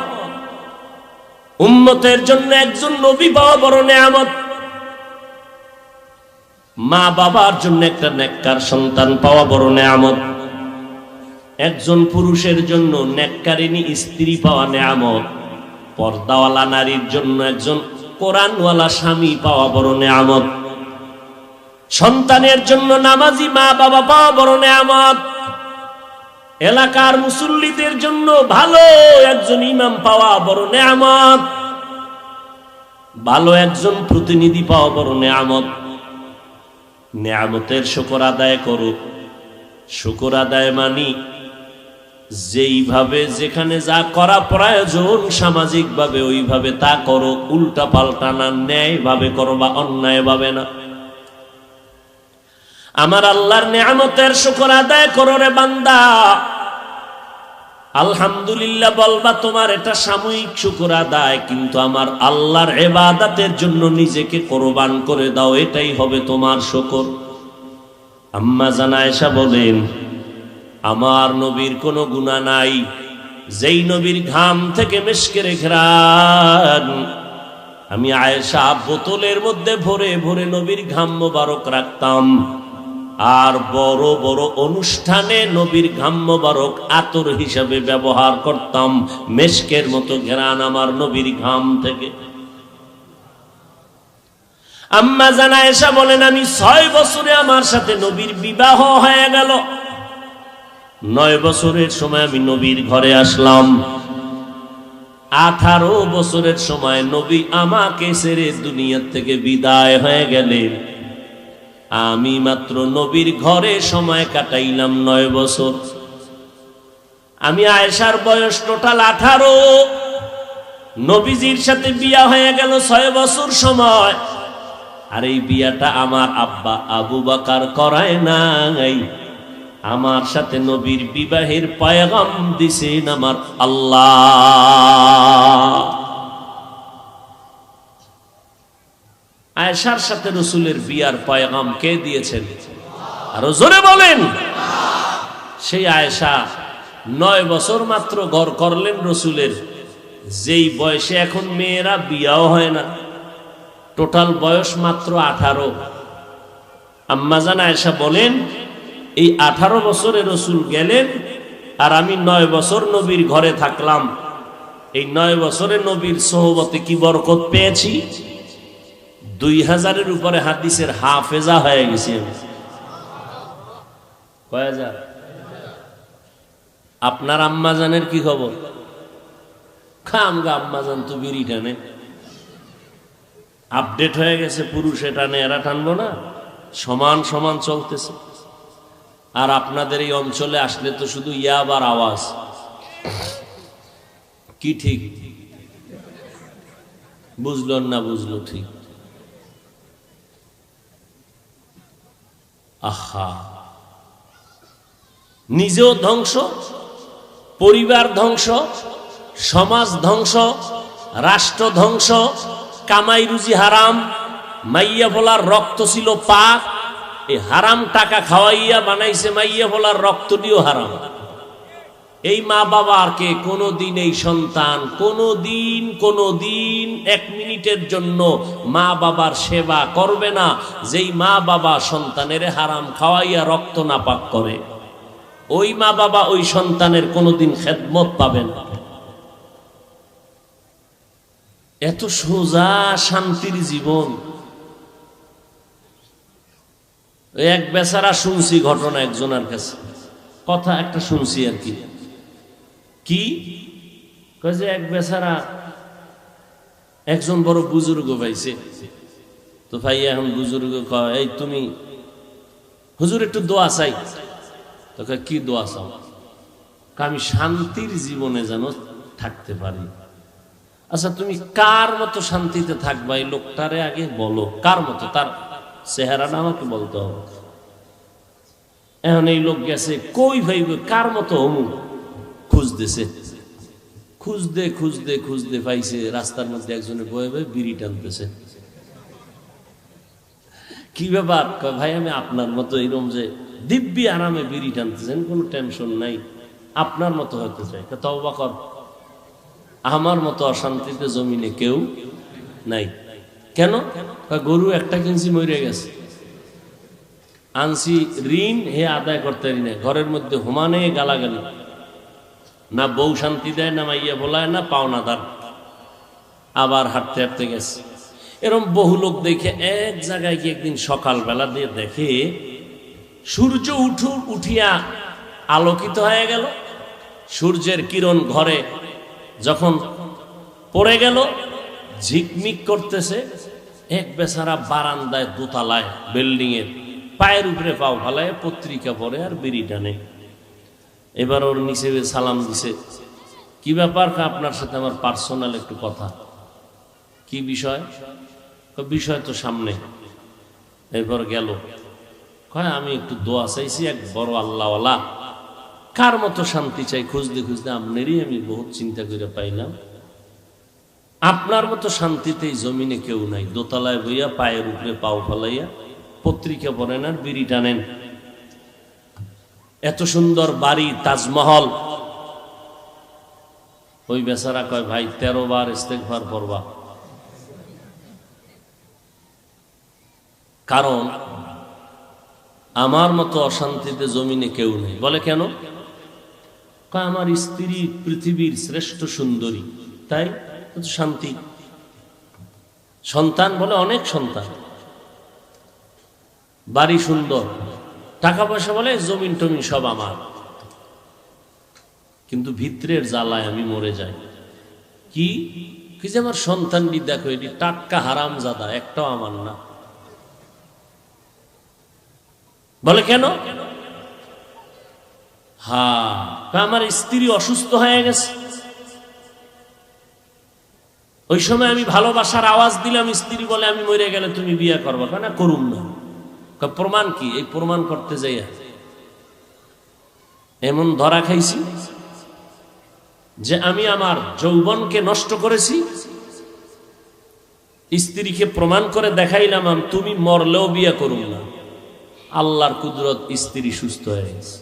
উম্মতের জন্য একজন নবী পাওয়া বড় নেয়ামত, মা বাবার জন্য একটা নেককার সন্তান পাওয়া বড় নেয়ামত, একজন পুরুষের জন্য নেককারিনী স্ত্রী পাওয়া নেয়ামত, পর্দাওয়ালা নারীর জন্য একজন কোরআনওয়ালা স্বামী পাওয়া বড় নেয়ামত, সন্তানের জন্য নামাজি মা বাবা পাওয়া বড় নেয়ামত, এলাকার মুসল্লিদের জন্য ভালো একজন ইমাম পাওয়া বড় নেয়ামত, ভালো একজন প্রতিনিধি পাওয়া বড় নেয়ামত। নেয়ামতের শুকর আদায় করো। শুকর আদায় মানি যেইভাবে যেখানে যা করা প্রয়োজন সামাজিকভাবে ওইভাবে তা করো, উল্টা পাল্টা না, ন্যায় ভাবে করো বা অন্যায় ভাবে না। আমার আল্লাহর নেয়ামতের শুকর আদায় করো রে বান্দা। আলহামদুলিল্লাহ বলবা, তোমার এটা সাময়িক শুকর আদায়, কিন্তু আমার আল্লাহর ইবাদতের জন্য নিজেকে কোরবান করে দাও, এটাই হবে তোমার শুকর। আম্মা জান আয়েশা বলেন, আমার নবীর কোনো গুনাহ নাই, যেই নবীর ঘাম থেকে মিশকের ঘ্রাণ আমি আয়েশা বোতলের মধ্যে ভরে ভরে নবীর ঘাম মোবারক রাখতাম, আর বড় বড় অনুষ্ঠানে নবীর ঘাম মোবারক আতর হিসাবে ব্যবহার করতাম। মেশকের মতো ঘ্রাণ আমার নবীর ঘাম থেকে। আম্মা জান আয়েশা বলেন, আমি 6 বছরে আমার সাথে নবীর বিবাহ হয়ে গেল। 9 বছরের সময় আমি নবীর ঘরে আসলাম। 18 বছরের সময় নবী আমাকে ছেড়ে দুনিয়া থেকে বিদায় হয়ে গেলেন। আমি মাত্র নবীর ঘরে সময় কাটাইলাম 9 বছর। আমি আয়েশার বয়স টোটাল 18। নবীজির সাথে বিয়া হয়ে গেল 6 বছর সময়। আর এই বিয়াটা আমার আব্বা আবু বকর করায় নাই, আমার সাথে নবীর বিবাহের পয়গাম দিছেন আমার আল্লাহ। আয়েশার সাথে রসুলের বিয়ার পয়গাম কে দিয়েছেন? আর জোরে বলেন। সেই আয়েশা 9 বছর মাত্র ঘর করলেন রসুলের, যেই বয়সে এখন মেয়েরা বিয়াও হয় না। টোটাল বয়স মাত্র 18। আম্মাজান আয়েশা বলেন, এই 18 বছরে রসুল গেলেন আর আমি 9 বছর নবীর ঘরে থাকলাম। এই 9 বছরে নবীর সোহবতে কি বরকত পেয়েছি। 2000-এর উপরে হাদিসের হাফেজা হয়ে গেছি। কয় হাজার? আপনার আম্মাজানের কি খবর? খামগা আম্মাজান তো বিড়ি টানে, আপডেট হয়ে গেছে, পুরুষে টানে, এরা টানবো না, সমান সমান চলতেছে। আর আপনাদের এই অঞ্চলে আসলে তো শুধু ইয়াবার আওয়াজ। কি ঠিক? বুঝলো না বুঝলো ঠিক। আহা, নিজেও ধ্বংস, পরিবার ধ্বংস, সমাজ ধ্বংস, রাষ্ট্র ধ্বংস, কামাই রুজি হারাম, মাইয়া বলার রক্ত ছিল পাক, এই হারাম টাকা খাওয়াইয়া বানাইছে মাইয়া বলার রক্ত দিয়েও হারাম। এই মা বাবাকে কোনোদিন এই সন্তান কোনোদিন 1 মিনিটের জন্য মা বাবার সেবা করবে না, যেই মা বাবা সন্তানের হারাম খাওয়াইয়া রক্ত নাপাক করে। ওই মা বাবা ওই সন্তানের কোনোদিন খেদমত পাবে না। এত সোজা শান্তির জীবন। এক বেচারা শুনছি ঘটনা একজনের কাছে, কথা একটা শুনছি আর কি। কি কয়েছে, এক বেচারা একজন বড় বুজুর্গ পাইছে, তো ভাই এখন বুজুর্গ কয়, এই তুমি হুজুর একটু দোয়া চাই। তো কি দোয়া চাও? আমি শান্তির জীবনে যেন থাকতে পারি। আচ্ছা তুমি কার মতো শান্তিতে থাকবা এই লোকটারে আগে বলো, কার মতো, তার চেহারাটা আমাকে বলতে হবে। এখন এই লোক গেছে কই ভাইব কার মতো অমুক খুঁজতেছে, খুঁজতে পাইছে রাস্তার মধ্যে একজনে বয়ে বয়ে বিড়ি টানতেছে। কি ব্যাপার? ভাই আমি আপনার মতো এরকম যে দিব্যি আরামে বিড়ি টানতেছেন, কোনো টেনশন নাই, আপনার মতো হতে চাই। তওবা কর, আমার মতো অশান্তিতে জমিনে কেউ নাই। কেন? গরু একটা কিনছি মরে গেছে, আনছি ঋণ হে আদায় করতে পারি না, ঘরের মধ্যে হুমানে গালাগালি, না বউ শান্তি দেয়, না মাইয়া বলায়, না পাওনাদার। আবার হাঁটতে হাঁটতে গেছে। এরকম বহু লোক দেখে এক জায়গায় গিয়ে একদিন সকালবেলা দিয়ে দেখে সূর্য উঠিয়া আলোকিত হয়ে গেল। সূর্যের কিরণ ঘরে যখন পড়ে গেল, ঝিকমিক করতেছে। এক বেচারা বারান্দায় দোতলায় বিল্ডিং এর পায়ের উপরে পাও ফালায় পত্রিকা পড়ে আর বিড়ি টানে। এবার ওর নিচে সালাম দিছে, কি ব্যাপার? আপনার সাথে আমার পার্সোনাল একটু কথা। কি বিষয়? বিষয় তো সামনে। এরপর গেল, কয় আমি একটু দোয়া চাইছি, এক বড় আল্লাহওয়ালা, কার মতো শান্তি চাই খুঁজতে আপনারই আমি বহুত চিন্তা করে পাইলাম। আপনার মতো শান্তিতে এই জমিনে কেউ নাই। দোতলায় বইয়া পায়ের উপরে পাও ফলাইয়া পত্রিকা পড়েন আর বিড়ি টানেন। এত সুন্দর বাড়ি, তাজমহল। ওই বেচারা কয়, ভাই 13 বার ইস্তেগফার পড়বা, কারণ আমার মতো অশান্তিতে জমিনে কেউ নেই। বলে কেন? আমার স্ত্রী পৃথিবীর শ্রেষ্ঠ সুন্দরী, তাই শান্তি। সন্তান বলে অনেক সন্তান, বাড়ি সুন্দর, টাকা পয়সা বলে জমিন টমিন সব আমার। কিন্তু ভিতরের জ্বালায় আমি মরে যাই। কি কি যে আমার সন্তানটি দেখো, এটি টাটকা হারামজাদা, একটাও আমার না। বলে কেন? হ্যাঁ, আমার স্ত্রী অসুস্থ হয়ে গেছে, ওই সময় আমি ভালোবাসার আওয়াজ দিলাম, স্ত্রী বলে আমি মরে গেলে তুমি বিয়ে করবা, না করুম না। প্রমাণ কি? এই প্রমাণ করতে যাই এমন ধরা খাইছি যে আমি আমার যৌবনকে নষ্ট করেছি। স্ত্রীকে প্রমাণ করে দেখাইলাম তুমি মরলেও বিয়ে করুম না। আল্লাহর কুদরত, স্ত্রী সুস্থ হয়ে গেছে।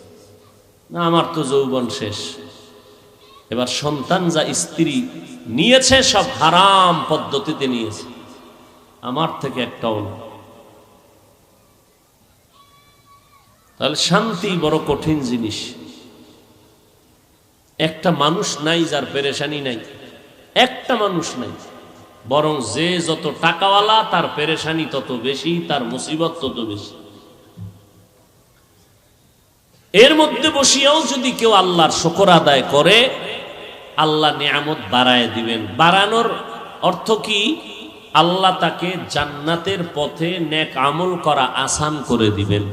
না, আমার তো যৌবন শেষ। এবার সন্তান যা স্ত্রী নিয়েছে সব হারাম পদ্ধতিতে নিয়েছে, আমার থেকে একটাও না। তাহলে শান্তি বড় কঠিন জিনিস। একটা মানুষ নাই যার পেরেশানি নাই, একটা মানুষ নাই। বরং যে যত টাকাওয়ালা তার পেরেশানি তত বেশি, তার মুসিবত তত বেশি। এর মধ্যে বসিয়াও যদি কেউ আল্লাহর শুকর আদায় করে, আল্লাহ নিয়ামত বাড়ায় দিবেন। বাড়ানোর অর্থ কি? আল্লাহ তাকে জান্নাতের পথে নেক আমল করা আসান করে দিবেন।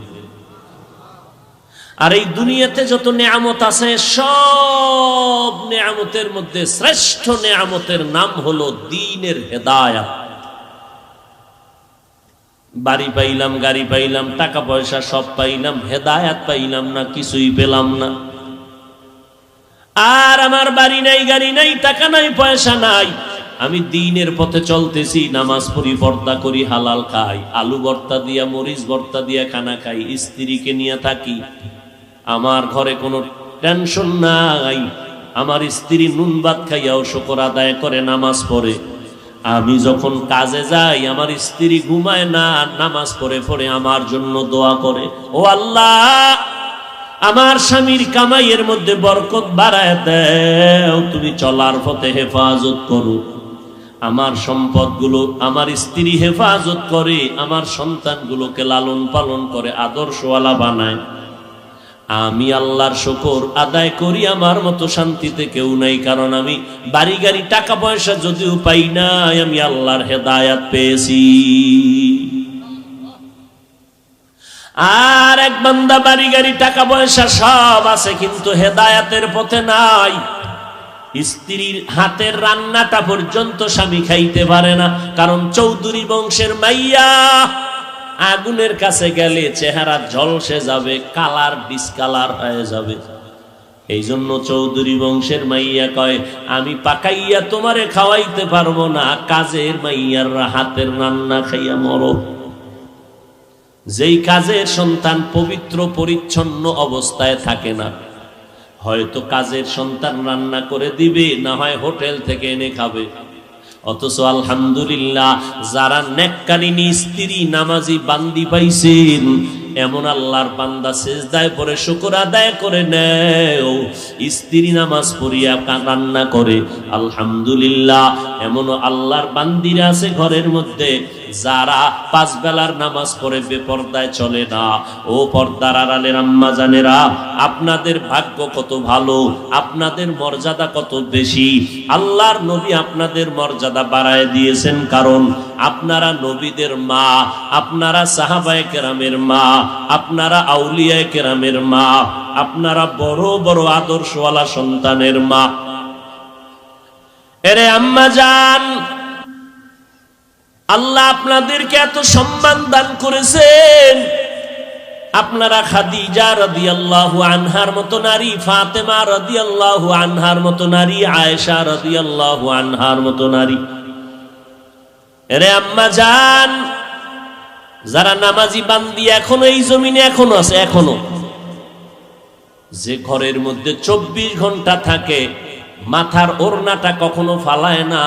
আর এই দুনিয়াতে যত নিয়ামত আছে, সব নিয়ামতের মধ্যে শ্রেষ্ঠ নিয়ামতের নাম হলো দ্বীনের হেদায়েত। বাড়ি পাইলাম, গাড়ি পাইলাম, টাকা পয়সা সব পাইলাম, হেদায়েত পাইলাম না, কিছুই পেলাম না। আর আমার বাড়ি নাই, গাড়ি নাই, টাকা নাই, পয়সা নাই, আমি দ্বীনের পথে চলতেছি, নামাজ পড়ি, পর্দা করি, হালাল খাই, আলু ভর্তা দিয়া, মরিচ ভর্তা দিয়া খানা খাই, স্ত্রীকে নিয়ে থাকি, আমার ঘরে কোনো টেনশন নাই। আমার স্ত্রী নুন ভাত খাইয়াও শুকর আদায় করে, নামাজ পড়ে। আমি যখন কাজে যাই, আমার স্ত্রী ঘুমায় না, নামাজ পড়ে পড়ে আমার জন্য দোয়া করে, ও আল্লাহ আমার স্বামীর কামাইয়ের মধ্যে বরকত বাড়ায় দাও, তুমি চলার পথে হেফাজত করো। আমার সম্পদগুলো আমার স্ত্রী হেফাজত করে, আমার সন্তানগুলোকে লালন পালন করে, আদর্শওয়ালা বানায়। আমি আল্লাহর শুকর আদায় করি, আমার মতো শান্তিতে কেউ নাই। কারণ আমি বাড়ি গাড়ি টাকা পয়সা যদিও পাই নাই, আমি আল্লাহর হেদায়েত পেয়েছি। আর এক বান্দা বাড়ি গাড়ি টাকা পয়সা সব আছে, কিন্তু হেদায়েতের পথে নাই। স্ত্রীর হাতের রান্নাটা পর্যন্ত স্বামী খাইতে পারে না, কারণ চৌধুরী বংশের মাইয়া। আগুনের কাছে গেলে চেহারা ঝলসে যাবে, কালার ডিসকালার হয়ে যাবে। এই জন্য চৌধুরী বংশের মাইয়া কয়, আমি পাকাইয়া তোমারে খাওয়াইতে পারবো না, কাজের মাইয়ার হাতের রান্না খাইয়া মরো। যেই কাজের সন্তান পবিত্র পরিচ্ছন্ন অবস্থায় থাকে না, হয়তো কাজের সন্তান রান্না করে দিবে, না হয় হোটেল থেকে এনে খাবে। অথচ আলহামদুলিল্লাহ, যারা নেককারিনী স্ত্রী, নামাজি বান্দি পাইছেন, এমন আল্লাহর বান্দা সেজদায় পড়ে শুকর আদায় করে নেও, স্ত্রী নামাজ পড়িয়া রান্না করে, আলহামদুলিল্লাহ। এমন আল্লাহর বান্দিরা আছে ঘরের মধ্যে, যারা পাঁচ বেলার নামাজ পড়ে বেপরদায় চলে না। ও পর্দার আড়ালের আম্মা জানেরা, আপনাদের ভাগ্য কত ভালো, আপনাদের মর্যাদা কত বেশি। আল্লাহর নবী আপনাদের মর্যাদা বাড়ায় দিয়েছেন, কারণ আপনারা নবীদের মা, আপনারা সাহাবায়ে কেরামের মা, আপনারা আউলিয়ায়ে কেরামের মা, আপনারা বড় বড় আদর্শওয়ালা সন্তানের মা। এরে আম্মা জান, আল্লাহ আপনাদেরকে এত সম্মান দান করেছেন। আপনারা খাদিজা রাদিয়াল্লাহু আনহার মতো নারী, ফাতেমা রাদিয়াল্লাহু আনহার মতো নারী, আয়েশা রাদিয়াল্লাহু আনহার মতো নারী। এরে আম্মা জান, যারা নামাজি বান্দি এখনো এই জমিনে এখনো আছে, এখনো যে ঘরের মধ্যে 24 ঘন্টা থাকে, মাথার ওড়নাটা কখনো ফালায় না,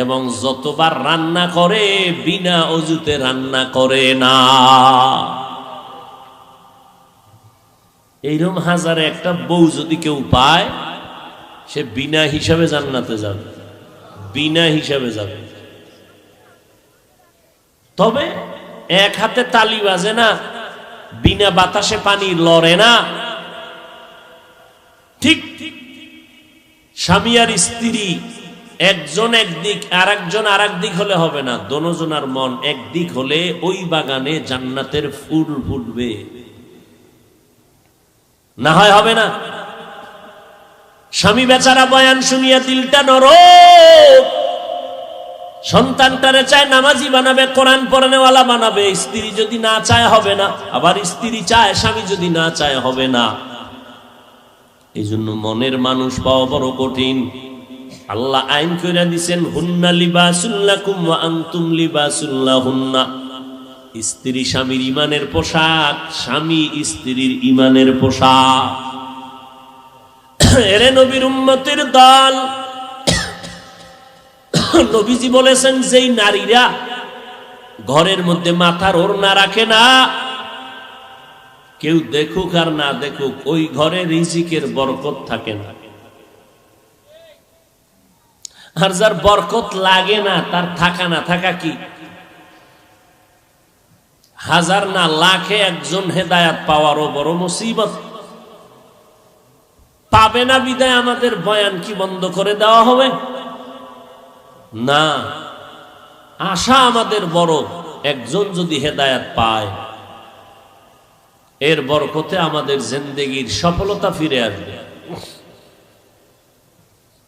এবং যতবার রান্না করে বিনা অজুতে রান্না করে না। এইরকম হাজারে একটা বউ যদি কেউ পায়, সে বিনা হিসাবে জান্নাতে যাবে, বিনা হিসাবে যাবে। তবে এক হাতে তালি বাজে না, বিনা বাতাসে পানি লড়ে না, ঠিক স্বামী আর স্ত্রী একজন একদিক আর একজন আর একদিক হলে হবে না, দোনোজনার মন একদিক হলে ওই বাগানে জান্নাতের ফুল ফুটবে, না হয় হবে না। স্বামী বেচারা বয়ান শুনিয়া দিলটা নরম, সন্তানটারে চায় নামাজি বানাবে, কোরআন পড়ানেওয়ালা বানাবে। স্ত্রী যদি না চায় হবে না, আবার স্ত্রী চায়, স্বামী যদি না চায় হবে না। এই জন্য মনের মানুষ পাওয়া বড় কঠিন। আল্লাহ আইন কইরা দিছেন, হুন্না লিবাসুল লাকুম ওয়া আনতুম লিবাসুল লাহুন্না। স্ত্রী স্বামীর ঈমানের পোশাক, স্বামী স্ত্রীর ঈমানের পোশাক। এরে নবীর উম্মতের দল, নবীজি বলেছেন যেই নারীরা ঘরের মধ্যে মাথার ওড়না রাখে না, কেউ দেখুক আর না দেখুক, ওই ঘরে রিজিকের বরকত থাকে না। আর যার বরকত লাগে না, তার থাকা না থাকা কি? হাজার না লাখে একজন হেদায়াত পাওয়ারও বড় মুসিবত। পাবে না বিদায় আমাদের বয়ান কি বন্ধ করে দেওয়া হবে? না, আশা আমাদের বড়। একজন যদি হেদায়াত পায়, এর বরকতে আমাদের জিন্দেগির সফলতা ফিরে আসবে।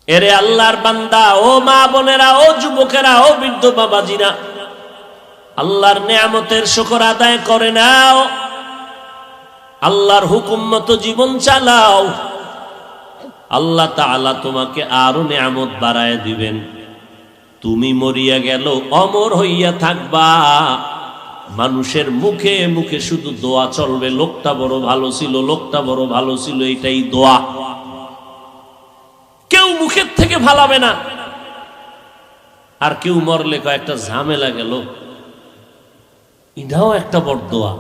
এরে আল্লাহর বান্দা, ও মা বোনেরা, ও যুবকেরা, ও বৃদ্ধ বাবাজিরা, আল্লাহর নেয়ামতের শুকর আদায় করে নাও, আল্লাহর হুকুম মতো জীবন চালাও। আল্লাহ তাআলা তোমাকে আরো নেয়ামত বাড়ায় দিবেন। তুমি মরিয়া গেল অমর হইয়া থাকবা, মানুষের মুখে মুখে শুধু দোয়া চলবে, লোকটা বড় ভালো ছিল, লোকটা বড় ভালো ছিল, এটাই দোয়া। কেউ মুখের থেকে ভালাবে না। আর কেউ মরলে কয়েকটা ঝামেলা গেল, এটাও একটা বড় দোয়া।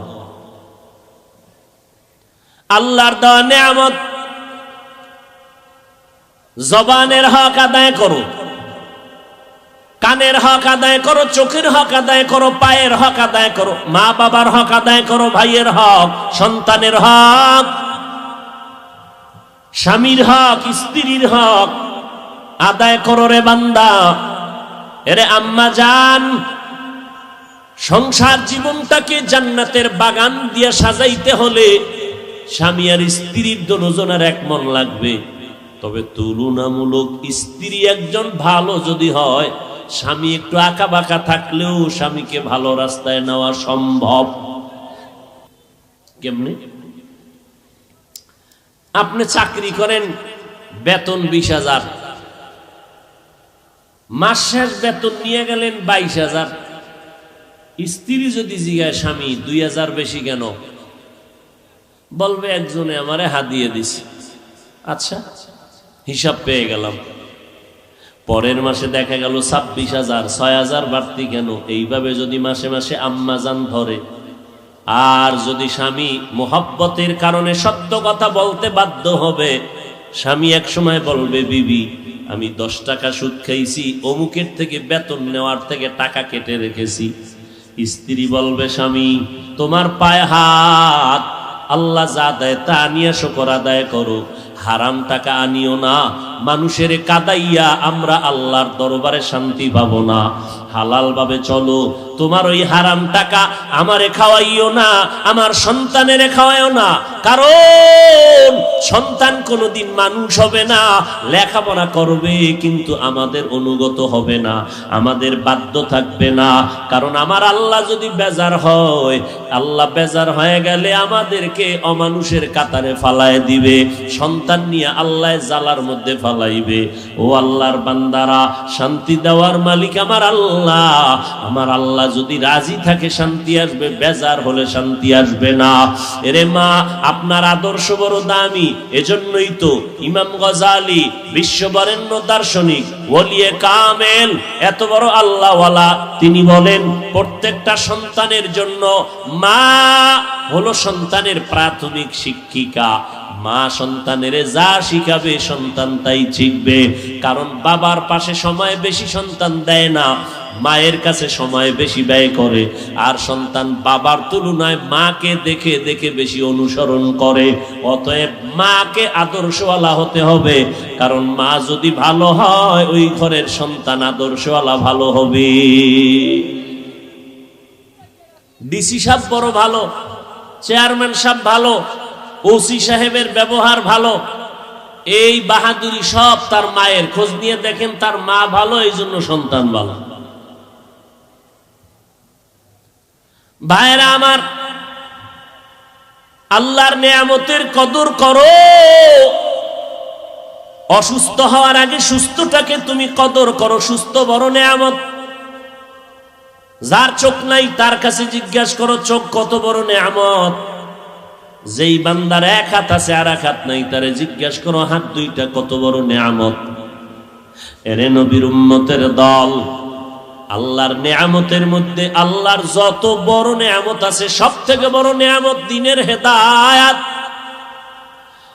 আল্লাহর দেওয়া নেয়ামত, জবানের হক আদায় করো, কানের হক আদায় করো, চোখের হক আদায় করো, পায়ের হক আদায় করো, মা বাবার হক আদায় করো, ভাইয়ের হক, সন্তানের হক, স্বামীর হক, স্ত্রীর হক আদায় করো রে বান্দা। এরে আম্মা জান, সংসার জীবনটাকে জান্নাতের বাগান দিয়ে সাজাইতে হলে স্বামী আর স্ত্রীর দুজনের এক মন লাগবে। তবে তুলনামূলক স্ত্রী একজন ভালো যদি হয়, স্বামী একটু আঁকা বাঁকা থাকলেও স্বামীকে ভালো রাস্তায় নেওয়া সম্ভব। কেমনে? আপনি চাকরি করেন, বেতন 20,000, মাস শেষ বেতন নিয়ে গেলেন 22,000। স্ত্রী যদি জিজ্ঞাসা, স্বামী 2,000 বেশি কেন? বলবে একজনে আমারে হাদিয়ে দিছে। আচ্ছা, হিসাব পেয়ে গেলাম। পরের মাসে দেখা গেল 26,000, 6,000 বাড়তি কেন? এইভাবে যদি মাসে মাসে আম্মা জান ধরে, আর যদি স্বামী মোহাব্বতের কারণে সত্য কথা বলতে বাধ্য হবে, স্বামী এক সময় বলবে, বিবি আমি 10 টাকা সুদ খাইছি, অমুকের থেকে বেতন নেওয়ার থেকে টাকা কেটে রেখেছি। স্ত্রী বলবে, স্বামী তোমার পায়ে হাত, আল্লাহ যা দেয় তা নিয়ে শুকর আদায় করো, হারাম টাকা আনিও না। মানুষের কাদাইয়া আমরা আল্লাহর দরবারে শান্তি পাবো না। হালাল ভাবে চলো, তোমার ওই হারাম টাকা আমারে খাওয়াইও না, আমার সন্তানের খাওয়াইও না। কারণ সন্তান কোনোদিন মানুষ হবে না, লেখাপড়া করবে কিন্তু আমাদের অনুগত হবে না, আমাদের বাধ্য থাকবে না। কারণ আমার আল্লাহ যদি বেজার হয়, আল্লাহ বেজার হয়ে গেলে আমাদেরকে অমানুষের কাতারে ফালায় দিবে, সন্তান নিয়ে আল্লাহ জালার মধ্যে ফালাইবে। ও আল্লাহর বান্দারা, শান্তি দেওয়ার মালিক আমার আল্লাহ। আমার আল্লাহ যদি রাজি থাকে শান্তি আসবে, বেজার হলে শান্তি আসবে না। এরে মা, আপনার আদর্শ বড় দামি। এজন্যই তো ইমাম গজালি, বিশ্ববরেণ্য দার্শনিক, ওলিয়ে কামেল, এত বড় আল্লাহওয়ালা, তিনি বলেন প্রত্যেকটা সন্তানের জন্য মা হলো সন্তানের প্রাথমিক শিক্ষিকা। মা সন্তানের যা শিখাবে সন্তান তাই শিখবে। কারণ বাবার পাশে সময় বেশি সন্তান দেয় না, মায়ের কাছে সময় বেশি ব্যয় করে। আর সন্তান বাবার তুলনায় মাকে দেখে দেখে বেশি অনুসরণ করে। অতএব মাকে আদর্শওয়ালা হতে হবে, কারণ মা যদি ভালো হয় ওই ঘরের সন্তান আদর্শওয়ালা ভালো হবে। ডিসি সাহেব বড় ভালো, চেয়ারম্যান সাহেব ভালো, ওসি সাহেবের ব্যবহার ভালো, এই বাহাদুরি সব তার মায়ের। খোঁজ নিয়ে দেখেন তার মা ভালো, এই জন্য সন্তান ভালো। ভাইরা আমার, আল্লাহর নেয়ামতের কদর করো। অসুস্থ হওয়ার আগে সুস্থটাকে তুমি কদর করো। সুস্থ বড় নেয়ামত। যার চোখ নাই তার কাছে জিজ্ঞাসা করো চোখ কত বড় নেয়ামত। যেই বান্দার এক হাত আছে আর এক হাত নাই তারে জিজ্ঞাসা করো হাত দুইটা কত বড় নেয়ামত। এরে নবীর উম্মতের দল, আল্লাহর নেয়ামতের মধ্যে আল্লাহর যত বড় নেয়ামত আছে সব থেকে বড় নেয়ামত দিনের হেদায়াত।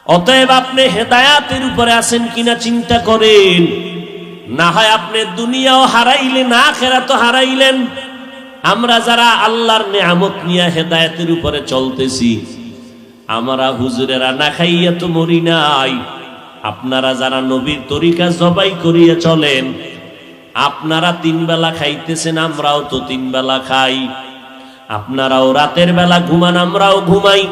অতএব আপনি হেদায়াতের উপরে আছেন কিনা চিন্তা করেন। না হয় আপনি দুনিয়াও হারাইলেন, আখিরাতও হারাইলেন। আমরা যারা আল্লাহর নেয়ামত নিয়ে হেদায়েতের উপরে চলতেছি, আমরা হুজুরেরা না খাইয়া তো মরি নাই। আপনারা যারা নবীর তরিকা জবাই করিয়া চলেন, আপনারা 3 বেলা খাইতেছেন, আমরাও তো 3 বেলা খাই। আপনারাও রাতের বেলা ঘুমান, আমরাও ঘুমাই।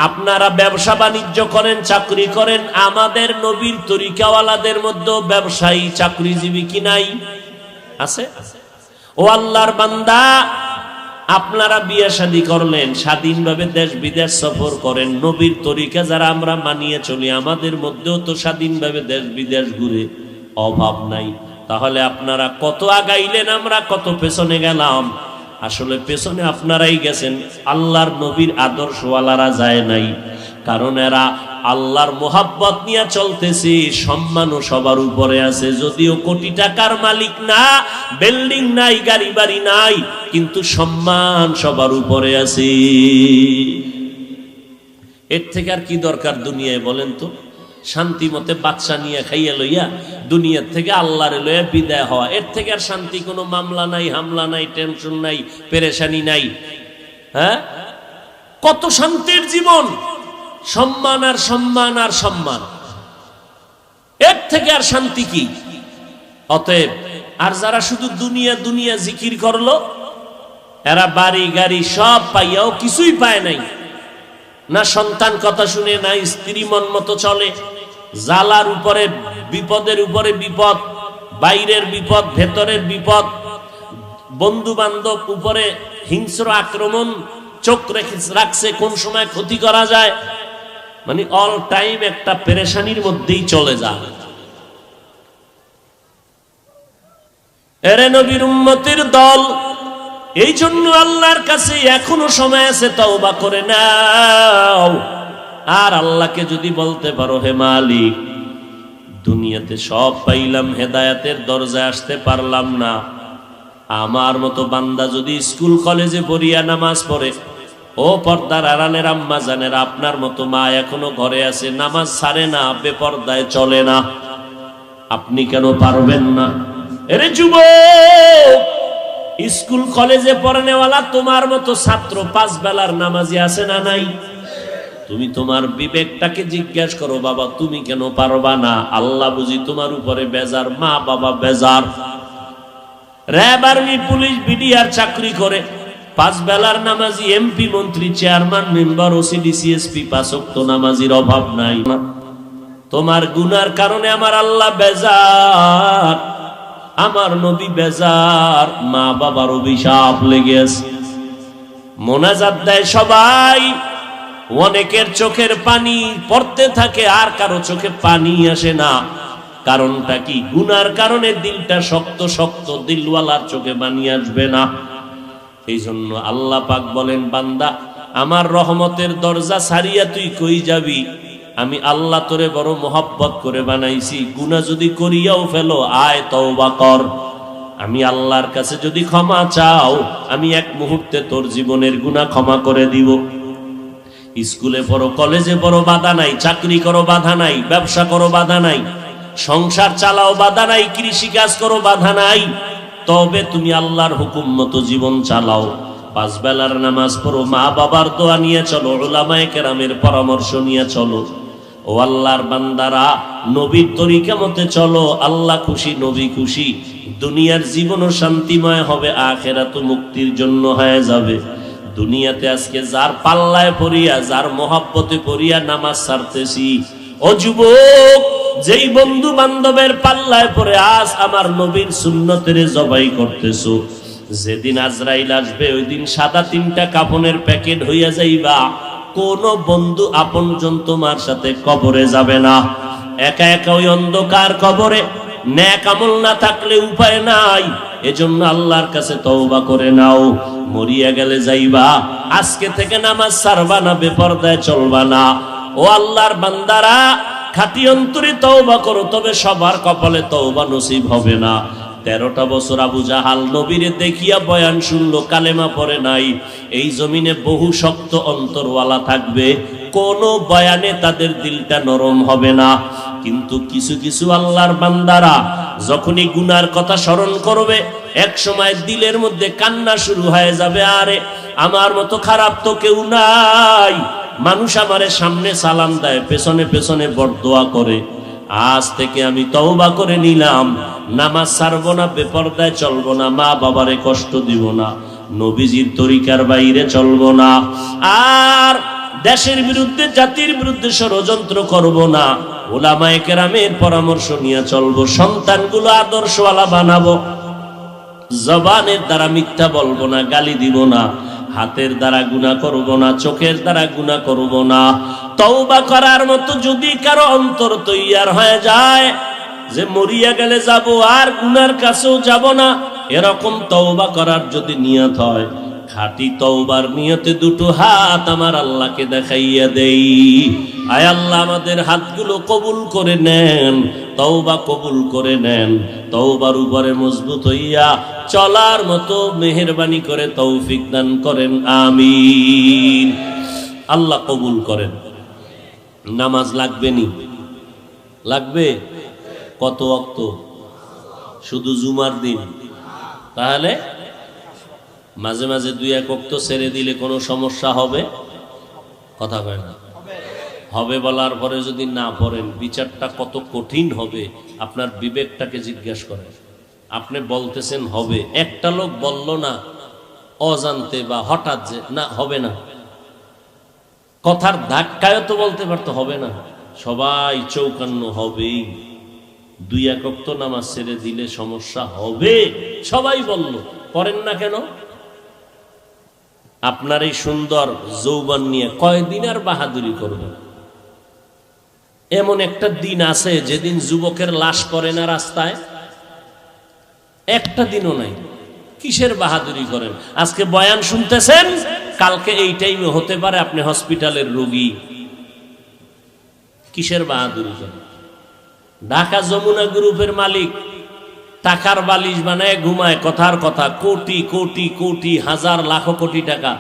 আপনারা ব্যবসা বাণিজ্য করেন, চাকরি করেন। আমাদের নবীর তরিকাওয়ালাদের মধ্যে ব্যবসায়ী চাকরিজীবী কি নাই? আছে। ও আল্লাহর বান্দা, আপনারা বিয়ে শাদী করলেন, স্বাধীনভাবে দেশ বিদেশ সফর করেন। নবীর তরিকা যারা আমরা মানিয়ে চলি, আমাদের মধ্যেও তো স্বাধীনভাবে দেশ বিদেশ ঘুরে, অভাব নাই। তাহলে আপনারা কত আগাইলেন, আমরা কত পেছনে গেলাম। আসলে পেছনে আপনারাই গেছেন, আল্লাহর নবীর আদর্শওয়ালারা যায় নাই। কারণ এরা আল্লাহর মোহাব্বত নিয়ে চলতেছে। সম্মানও সবার উপরে আছে, যদিও কোটি টাকার মালিক না, বিল্ডিং নাই, গাড়ি বাড়ি নাই, কিন্তু সম্মান সবার উপরে আছে। এর থেকে আর কি দরকার দুনিয়ায় বলেন তো? শান্তি মতে বাচ্চা নিয়ে খাইয়া লইয়া দুনিয়ার থেকে আল্লাহর লইয়া বিদায় হওয়া, এর থেকে আর শান্তি কোনো মামলা নাই, হামলা নাই, টেনশন নাই, পেরেশানি নাই। হ্যাঁ, কত শান্তির জীবন। সম্মান আর সম্মান আর সম্মান, এর থেকে আর শান্তি কি? অতএব আর যারা শুধু দুনিয়া দুনিয়া জিকির করলো, এরা বাড়ি গাড়ি সব পাইয়াও কিছুই পায় নাই। না সন্তান কথা শুনে, না স্ত্রী মন মতো চলে। জালার উপরে বিপদের উপরে বিপদ, বাইরের বিপদ, ভেতরের বিপদ, বন্ধু বান্ধব উপরে হিংস্র আক্রমণ, চোখ রাখছে কোন সময় ক্ষতি করা যায়। মানে অল টাইম একটা পেরেশানির মধ্যেই চলে যায়। এরে নবীর উম্মতের দল, এই জন্য আল্লাহর কাছে এখনো সময় আছে, তওবা করে নাও। আর আল্লাহকে যদি বলতে পারো, হে মালিক, দুনিয়াতে সব পাইলাম, হেদায়েতের দরজায় আসতে পারলাম না। আমার মতো বান্দা যদি স্কুল কলেজে পড়িয়া নামাজ পড়ে, ও পর্দার আড়ালের আম্মা জানেরা, আপনার মতো মা এখনো ঘরে আছে, নামাজ ছাড়ে না, বেপর্দায় চলে না, আপনি কেন পারবেন না? এরে যুবক, স্কুল কলেজে পড়নেওয়ালা তোমার মতো ছাত্র 5 বেলার নামাজি আছে না নাই? তুমি তোমার বিবেকটাকে জিজ্ঞাসা করো, বাবা তুমি কেন পারবা না? আল্লাহ বুঝি তোমার উপরে বেজার, মা বাবা বেজার। র্যাব, আর্মি, পুলিশ, বিডিআর চাকরি করে, 5 বেলার নামাজি, এমপি, মন্ত্রী, চেয়ারম্যান, মেম্বার, ওসিডি, সিএসপি, 5 ওয়াক্ত নামাজির অভাব নাই। তোমার গুনার কারণে আমার আল্লাহ বেজার, আমার নবী বেজার, মা বাবার অভিশাপ লেগে আছে। মোনাজাত দেয় সবাই, অনেকের চোখের পানি পড়তে থাকে, আর কারো চোখে পানি আসে না। কারণটা কি? গুনার কারণে দিলটা শক্ত শক্ত, দিলওয়ালার চোখে পানি আসবে না। এই জন্য আল্লাহ পাক বলেন, বান্দা আমার রহমতের দরজা ছাড়িয়া তুই কই যাবি? আমি আল্লাহ তোরে বড় মোহাব্বত করে বানাইছি। গুনাহ যদি করিয়াও ফেলো, আয় তওবা কর। আমি আল্লাহর কাছে যদি ক্ষমা চাও, আমি এক মুহূর্তে তোর জীবনের গুনাহ ক্ষমা করে দিব। স্কুলে পড়ো, কলেজে পড়ো, বাধা নাই। চাকরি করো, বাধা নাই। ব্যবসা করো, বাধা নাই। সংসার চালাও, বাধা নাই। কৃষি কাজ করো, বাধা নাই। তবে তুমি আল্লাহর হুকুম মতো জীবন চালাও। 5 বেলার নামাজ পড়ো, মা বাবার দোয়া নিয়ে চলো, উলামায়ে কেরামের পরামর্শ নিয়ে চলো। ও আল্লাহর বান্দারা, নবীর তরিকা মতে চলো। আল্লাহ খুশি, নবী খুশি। দুনিয়ার জীবনও শান্তিময় হবে, আখিরাতও মুক্তির জন্য হয়ে যাবে। দুনিয়াতে আজকে যার পাল্লায় পড়িয়া, যার মহাব্বতে পড়িয়া নামাজ ছাড়তেছি, ও যুবক, যেই বন্ধু বান্ধবের পাল্লায় পড়ে আজ আমার নবীর সুন্নতের জবাই করতেছো, যেদিন আজরাইল আসবে ওই দিন সাদা 3টা কাফনের প্যাকেট হইয়া যাইবা। কোন বন্ধু আপনজন তোমার সাথে কবরে যাবে না। একা একা ওই অন্ধকার কবরে নেক আমল না থাকলে উপায় নাই। এজন্য আল্লাহর কাছে তওবা করে নাও। মরিয়া গেলে যাইবা, আজকে থেকে নামাজ ছাড়বা না, বেপরদায় চলবা না। ও আল্লাহর বান্দারা, খাঁটি অন্তরে তওবা করো, তবে সবার কপালে তওবা নসিব হবে না। 13টা বছর আবু জাহাল নবীরে দেখিয়া বয়ান শুনলো, কালেমা পড়ে নাই। এই জমিনে বহু শক্ত অন্তরওয়ালা থাকবে, কোন বয়ানে তাদের দিলটা নরম হবে না। কিন্তু কিছু কিছু আল্লাহর বান্দারা যখনই গুনার কথা স্মরণ করবে, এক সময় দিলের মধ্যে কান্না শুরু হয়ে যাবে। আরে আমার মতো খারাপ তো কেউ নাই। মানুষ আমারে সামনে সালাম দেয়, পেছনে পেছনে বরদোয়া করে। আজ থেকে আমি তওবা করে নিলাম, নামাজ ছাড়বো না, বেপরদায় চলবো না, মা বাবারে কষ্ট দিব না, নবীজির তরিকার বাইরে চলবো না, আর দেশের বিরুদ্ধে, জাতির বিরুদ্ধে ষড়যন্ত্র করব না, উলামায়ে কেরামের পরামর্শ নিয়ে চলবো, সন্তানগুলো আদর্শওয়ালা বানাবো, জবানের দ্বারা মিথ্যা বলবো না, গালি দিব না, হাতের দ্বারা গুনাহ করব না, চোখের দ্বারা গুনাহ করব না। তওবা করার মতো যদি কারো অন্তর তৈয়ার হয়ে যায় যে মরিয়া গেলে যাব, আর গুনার কাছেও যাব না, এরকম তওবা করার যদি নিয়ত হয়, খাঁটি তওবার নিয়তে 2টো হাত আমার আল্লাহকে দেখাইয়া দেই। আয় আল্লাহ, আমাদের হাতগুলো কবুল করে নেন, তওবা কবুল করে নেন, তওবার উপরে মজবুত হইয়া চলার মতো মেহেরবানি করে তৌফিক দান করেন, আমিন। আল্লাহ কবুল করেন। নামাজ লাগবে নি? লাগবে। কত ওয়াক্ত? শুধু জুমার দিন? তাহলে মাঝে মাঝে 2-1 ওয়াক্ত ছেড়ে দিলে কোনো সমস্যা হবে? কথা কয় না। হবে বলার পরে যদি না পড়েন, বিচারটা কত কঠিন হবে আপনার বিবেকটাকে জিজ্ঞাসা করেন। আপনি বলতেছেন হবে, একটা লোক বলল না অজান্তে বা হঠাৎ যে না হবে না, কথার ধাক্কায় তো বলতে পারতো হবে না। সবাই চৌকান্ন হবেই। 2-1 ওয়াক্ত নামাজ ছেড়ে দিলে সমস্যা হবে, সবাই বলল, করেন না কেন? আপনার এই সুন্দর যৌবন নিয়ে কয়দিন আর বাহাদুরি করবেন? এমন একটা দিন আছে যেদিন যুবকের লাশ পড়ে না রাস্তায়, একটা দিনও নাই। কিসের বাহাদুরি করেন? আজকে বয়ান শুনতেছেন, কালকে এই টাইমে হতে পারে আপনি হসপিটালের রোগী। কিসের বাহাদুরি করেন? ঢাকা যমুনা গ্রুপের মালিক টাকার বালিশ বানায় ঘুমায়, কথার কথা, কোটি কোটি কোটি, হাজার লাখ কোটি টাকা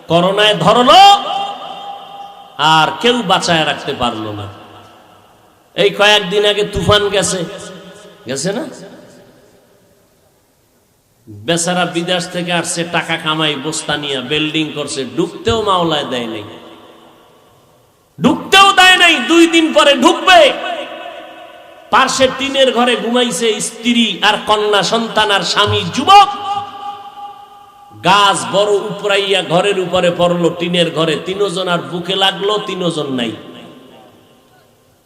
করোনায় ধরলো, আর কেউ বাঁচায় রাখতে পারলো না। এই কয়েকদিন আগে তুফান গেছে না, বেচারা বিদেশ থেকে আসছে, টাকা কামাই, বস্তা নিয়ে বিল্ডিং করছে, ঢুকতেও মাওলায় দেয় নাই, ঢুকতেও দেয় নাই। 2 দিন পরে ঢুকবে। পার্শ্বে টিনের ঘরে ঘুমাইছে স্ত্রী আর কন্যা সন্তান আর স্বামী, যুবক। গাছ বড় উপরাইয়া ঘরের উপরে পড়লো, টিনের ঘরে 3 জন, আর বুকে লাগলো 3 জন নাই।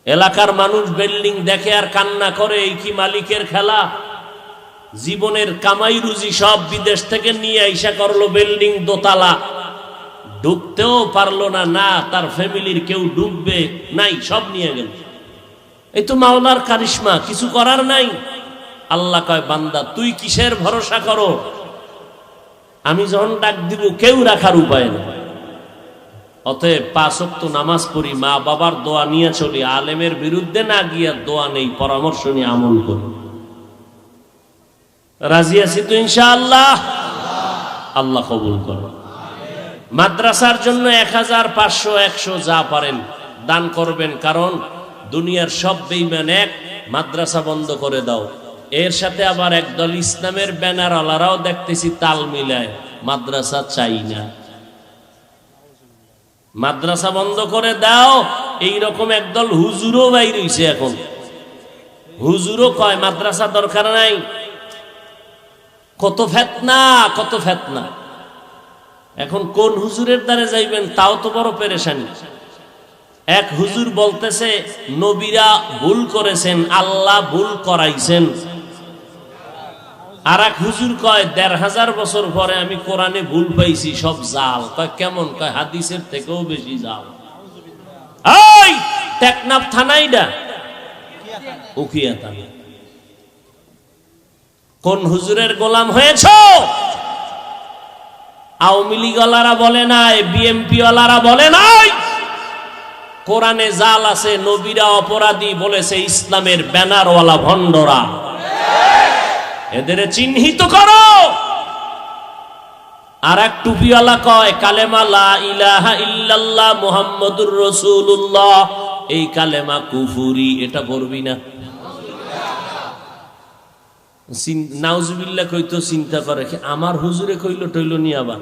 এলাকার মানুষ বিল্ডিং দেখে আর কান্না করে, এই কি মালিকের খেলা? জীবনের কামাই রুজি সব বিদেশ থেকে নিয়ে আইসা করলো বিল্ডিং দোতলা, ঢুকতেও পারলো না, না তার ফ্যামিলির কেউ ঢুকবে নাই, সব নিয়ে গেল। এই তো মাওলার কারিশমা, কিছু করার নাই। আল্লাহ কয়, বান্দা তুই কিসের ভরসা করো? আমি যখন ডাক দিব কেউ রাখার উপায় নেই। অতএব 5 ওয়াক্ত নামাজ পড়ি, মা বাবার দোয়া নিয়ে চলি, আলেমের বিরুদ্ধে না গিয়া দোয়া নেই, পরামর্শ নিয়ে আমল করি। রাজি আছি তো ইনশাআল্লাহ? আল্লাহ কবুল করো। মাদ্রাসার জন্য 1000, 500, 100 যা পারেন দান করবেন, কারণ দুনিয়ার সব বেঈমান এক, মাদ্রাসা বন্ধ করে দাও। এর সাথে আবার একদল ইসলামের ব্যানার আলারাও দেখতেছি তাল মিলায়, মাদ্রাসা চাই না, মাদ্রাসা বন্ধ করে দাও। এইরকম একদল হুজুরও বাইর হইছে এখন, হুজুরও কয় মাদ্রাসা দরকার নাই। কত ফেতনা, কত ফেতনা। এখন কোন হুজুরের দ্বারে যাইবেন তাও তো বড় পেরেশানি। এক হুজুর বলতেছে নবীরা ভুল করেছেন, আল্লাহ ভুল করাইছেন। আর এক হুজুর কয় 1500 বছর পরে আমি কোরআনে ভুল পাইছি, সব জাল। কয় কেমন? কয় হাদিসের থেকেও বেশি জাল। এই টেকনাফ থানাইডা উখিয়া থানা। কোন হুজুরের গোলাম হয়েছো? আওয়ামী লীগওয়ালারা বলে নাই, বিএমপি ওয়ালারা বলে নাই কোরআনে জাল আছে, নবীরা অপরাধী বলেছে ইসলামের ব্যানারওয়ালা ভণ্ডরা। এদের চিহ্নিত করো। আর এক টুপিওয়ালা কয় কালেমা লা ইলাহা ইল্লাল্লাহ মুহাম্মাদুর রাসূলুল্লাহ, এই কালেমা কুফরি, এটা পড়বি না। নাউজুবিল্লাহ কইতো চিন্তা করে, আমার হুজুরে কইল টইল নি আবার,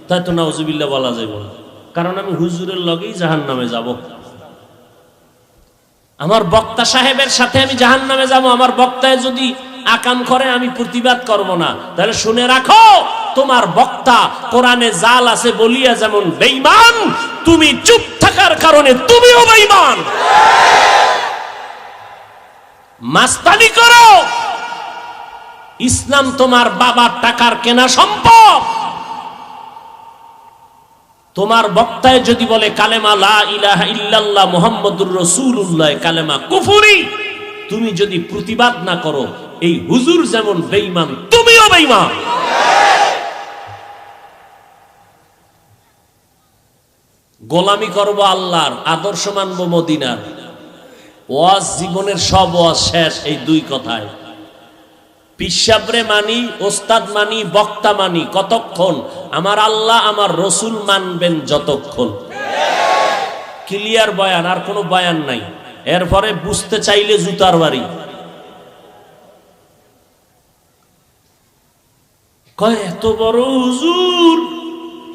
তাই তো নাউজুবিল্লাহ বলা যাইব না, কারণ আমি হুজুরের লগেই জাহান্নামে যাব। আমার বক্তা সাহেবের সাথে আমি জাহান্নামে যাব। আমার বক্তায় যদি আকাম করে আমি প্রতিবাদ করব না। তাহলে শুনে রাখো, তোমার বক্তা কোরআনে জাল আছে বলিয়া যেমন বেঈমান, তুমি চুপ থাকার কারণে তুমিও বেঈমান। মাস্তানি করো, ইসলাম তোমার বাবার টাকার কেনা সম্পদ। তোমার বক্তায় যদি বলে কালেমা লা ইলাহা ইল্লাল্লাহ মুহাম্মাদুর রাসূলুল্লাহ, কালেমা কুফরি, তুমি যদি প্রতিবাদ না করো, এই হুজুর যেমন বেঈমান তুমিও বেঈমান। গোলামি করব আল্লাহর, আদর্শ মানব মদিনার। ওয়াজ জীবনের সব ওয়াজ শেষ এই দুই কথায়। পিসাবরে মানি, ওস্তাদ মানি, বক্তা মানি কতক্ষণ? আমার আল্লাহ আমার রসুল মানবেন যতক্ষণ। ক্লিয়ার বয়ান, আর কোনো বয়ান নাই। এরপরে বুঝতে চাইলে জুতার বাড়ি। কয় এত বড় হুজুর,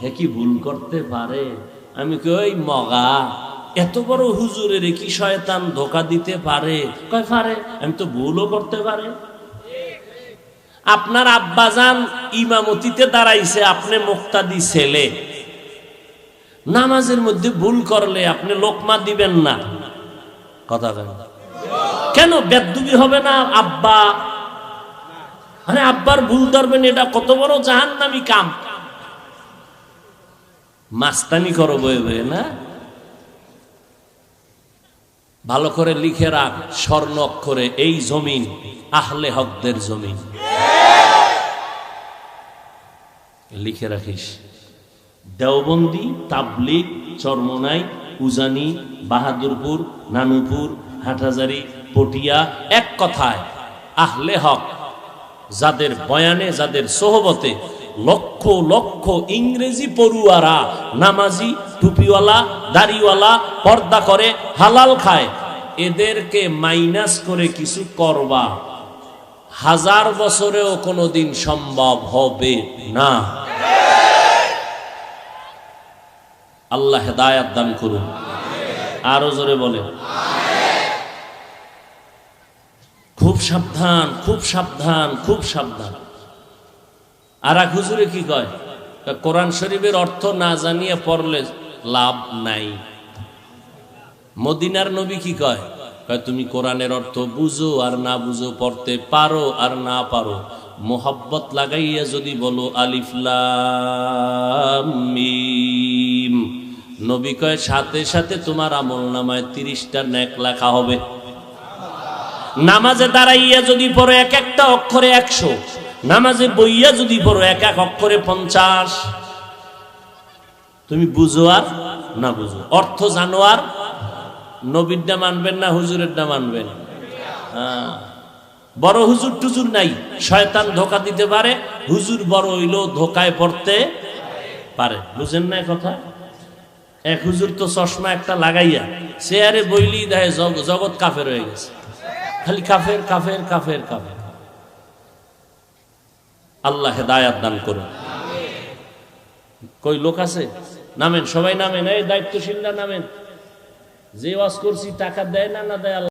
হে কি ভুল করতে পারে? আমি কই মগা, এত বড় হুজুরের কি শয়তান ধোকা দিতে পারে? কয় পারে। আমি তো ভুলও করতে পারে। আপনার আব্বাজান ইমামতিতে দাঁড়াইছে, আপনি মুক্তাদি ছেলে, নামাজের মধ্যে ভুল করলে আপনি লোকমা দিবেন না। কথা কেন? বেদবি হবে না আব্বা? আরে আব্বার ভুল ধরবেন, এটা কত বড় জাহান্নামী কাম। মাস্তানি করো বয়ে বয়ে না। ভালো করে লিখে রাখ স্বর্ণ অক্ষরে, এই জমিন আহলে হকদের জমিন। লিখে রাখিস। দেওবন্দি, তাবলিগ, চরমনাই, উজানি, বাহাদুরপুর, নানুপুর, হাটহাজারী, পটিয়া, এক কথায় আহলে হক যাদের বয়ানে, যাদের সোহবতে লক্ষ লক্ষ ইংরেজি পড়ুয়ারা নামাজি, টুপিওয়ালা, দাড়িওয়ালা, পর্দা করে, হালাল খায়, এদেরকে মাইনাস করে কিছু করবা 1000 বছরেও কোনোদিন সম্ভব হবে না। আল্লাহ হেদায়াত দান করুন। আরো জোরে বলে খুব সাবধান, খুব সাবধান, খুব সাবধান। আর এক হুজুরে কি কয়? কোরআন শরীফের অর্থ না জানিয়ে পড়লে লাভ নাই। মদিনার নবী কি কয়? কয় তুমি কোরআনের অর্থ বুঝো আর না বুঝো, পড়তে পারো আর না পারো, মোহাব্বত লাগাইয়া যদি বলো আলিফ লাম মিম, নবী কয় সাথে সাথে তোমার আমল নামায় 30টা নেক লেখা হবে। নামাজে দাঁড়াইয়া যদি পড়ো এক একটা অক্ষরে 100, নামাজে বইয়া যদি পড়ো এক এক অক্ষরে 50। তুমি বুঝো আর না বুঝো, অর্থ জানো আর। নবীরটা মানবেন না হুজুরেরটা মানবেন? হ্যাঁ, বড় হুজুর টুজুর নাই, শয়তান ধোকা দিতে পারে। হুজুর বড় হইলেও ধোকায় পড়তে পারে। বুঝেন না কথা? এক হুজুর তো চশমা একটা লাগাইয়া চেয়ারে বইলি দেয় জগৎ কাফের হয়ে গেছে, খালি কাফের কাফের কাফের কাফের। আল্লাহ হেদায়াত দান করুন। কই লোক আছে? নামেন, সবাই নামেন, এই দায়িত্বশীলরা নামেন। যে ওয়াজ করছি টাকা দেয় না দেয়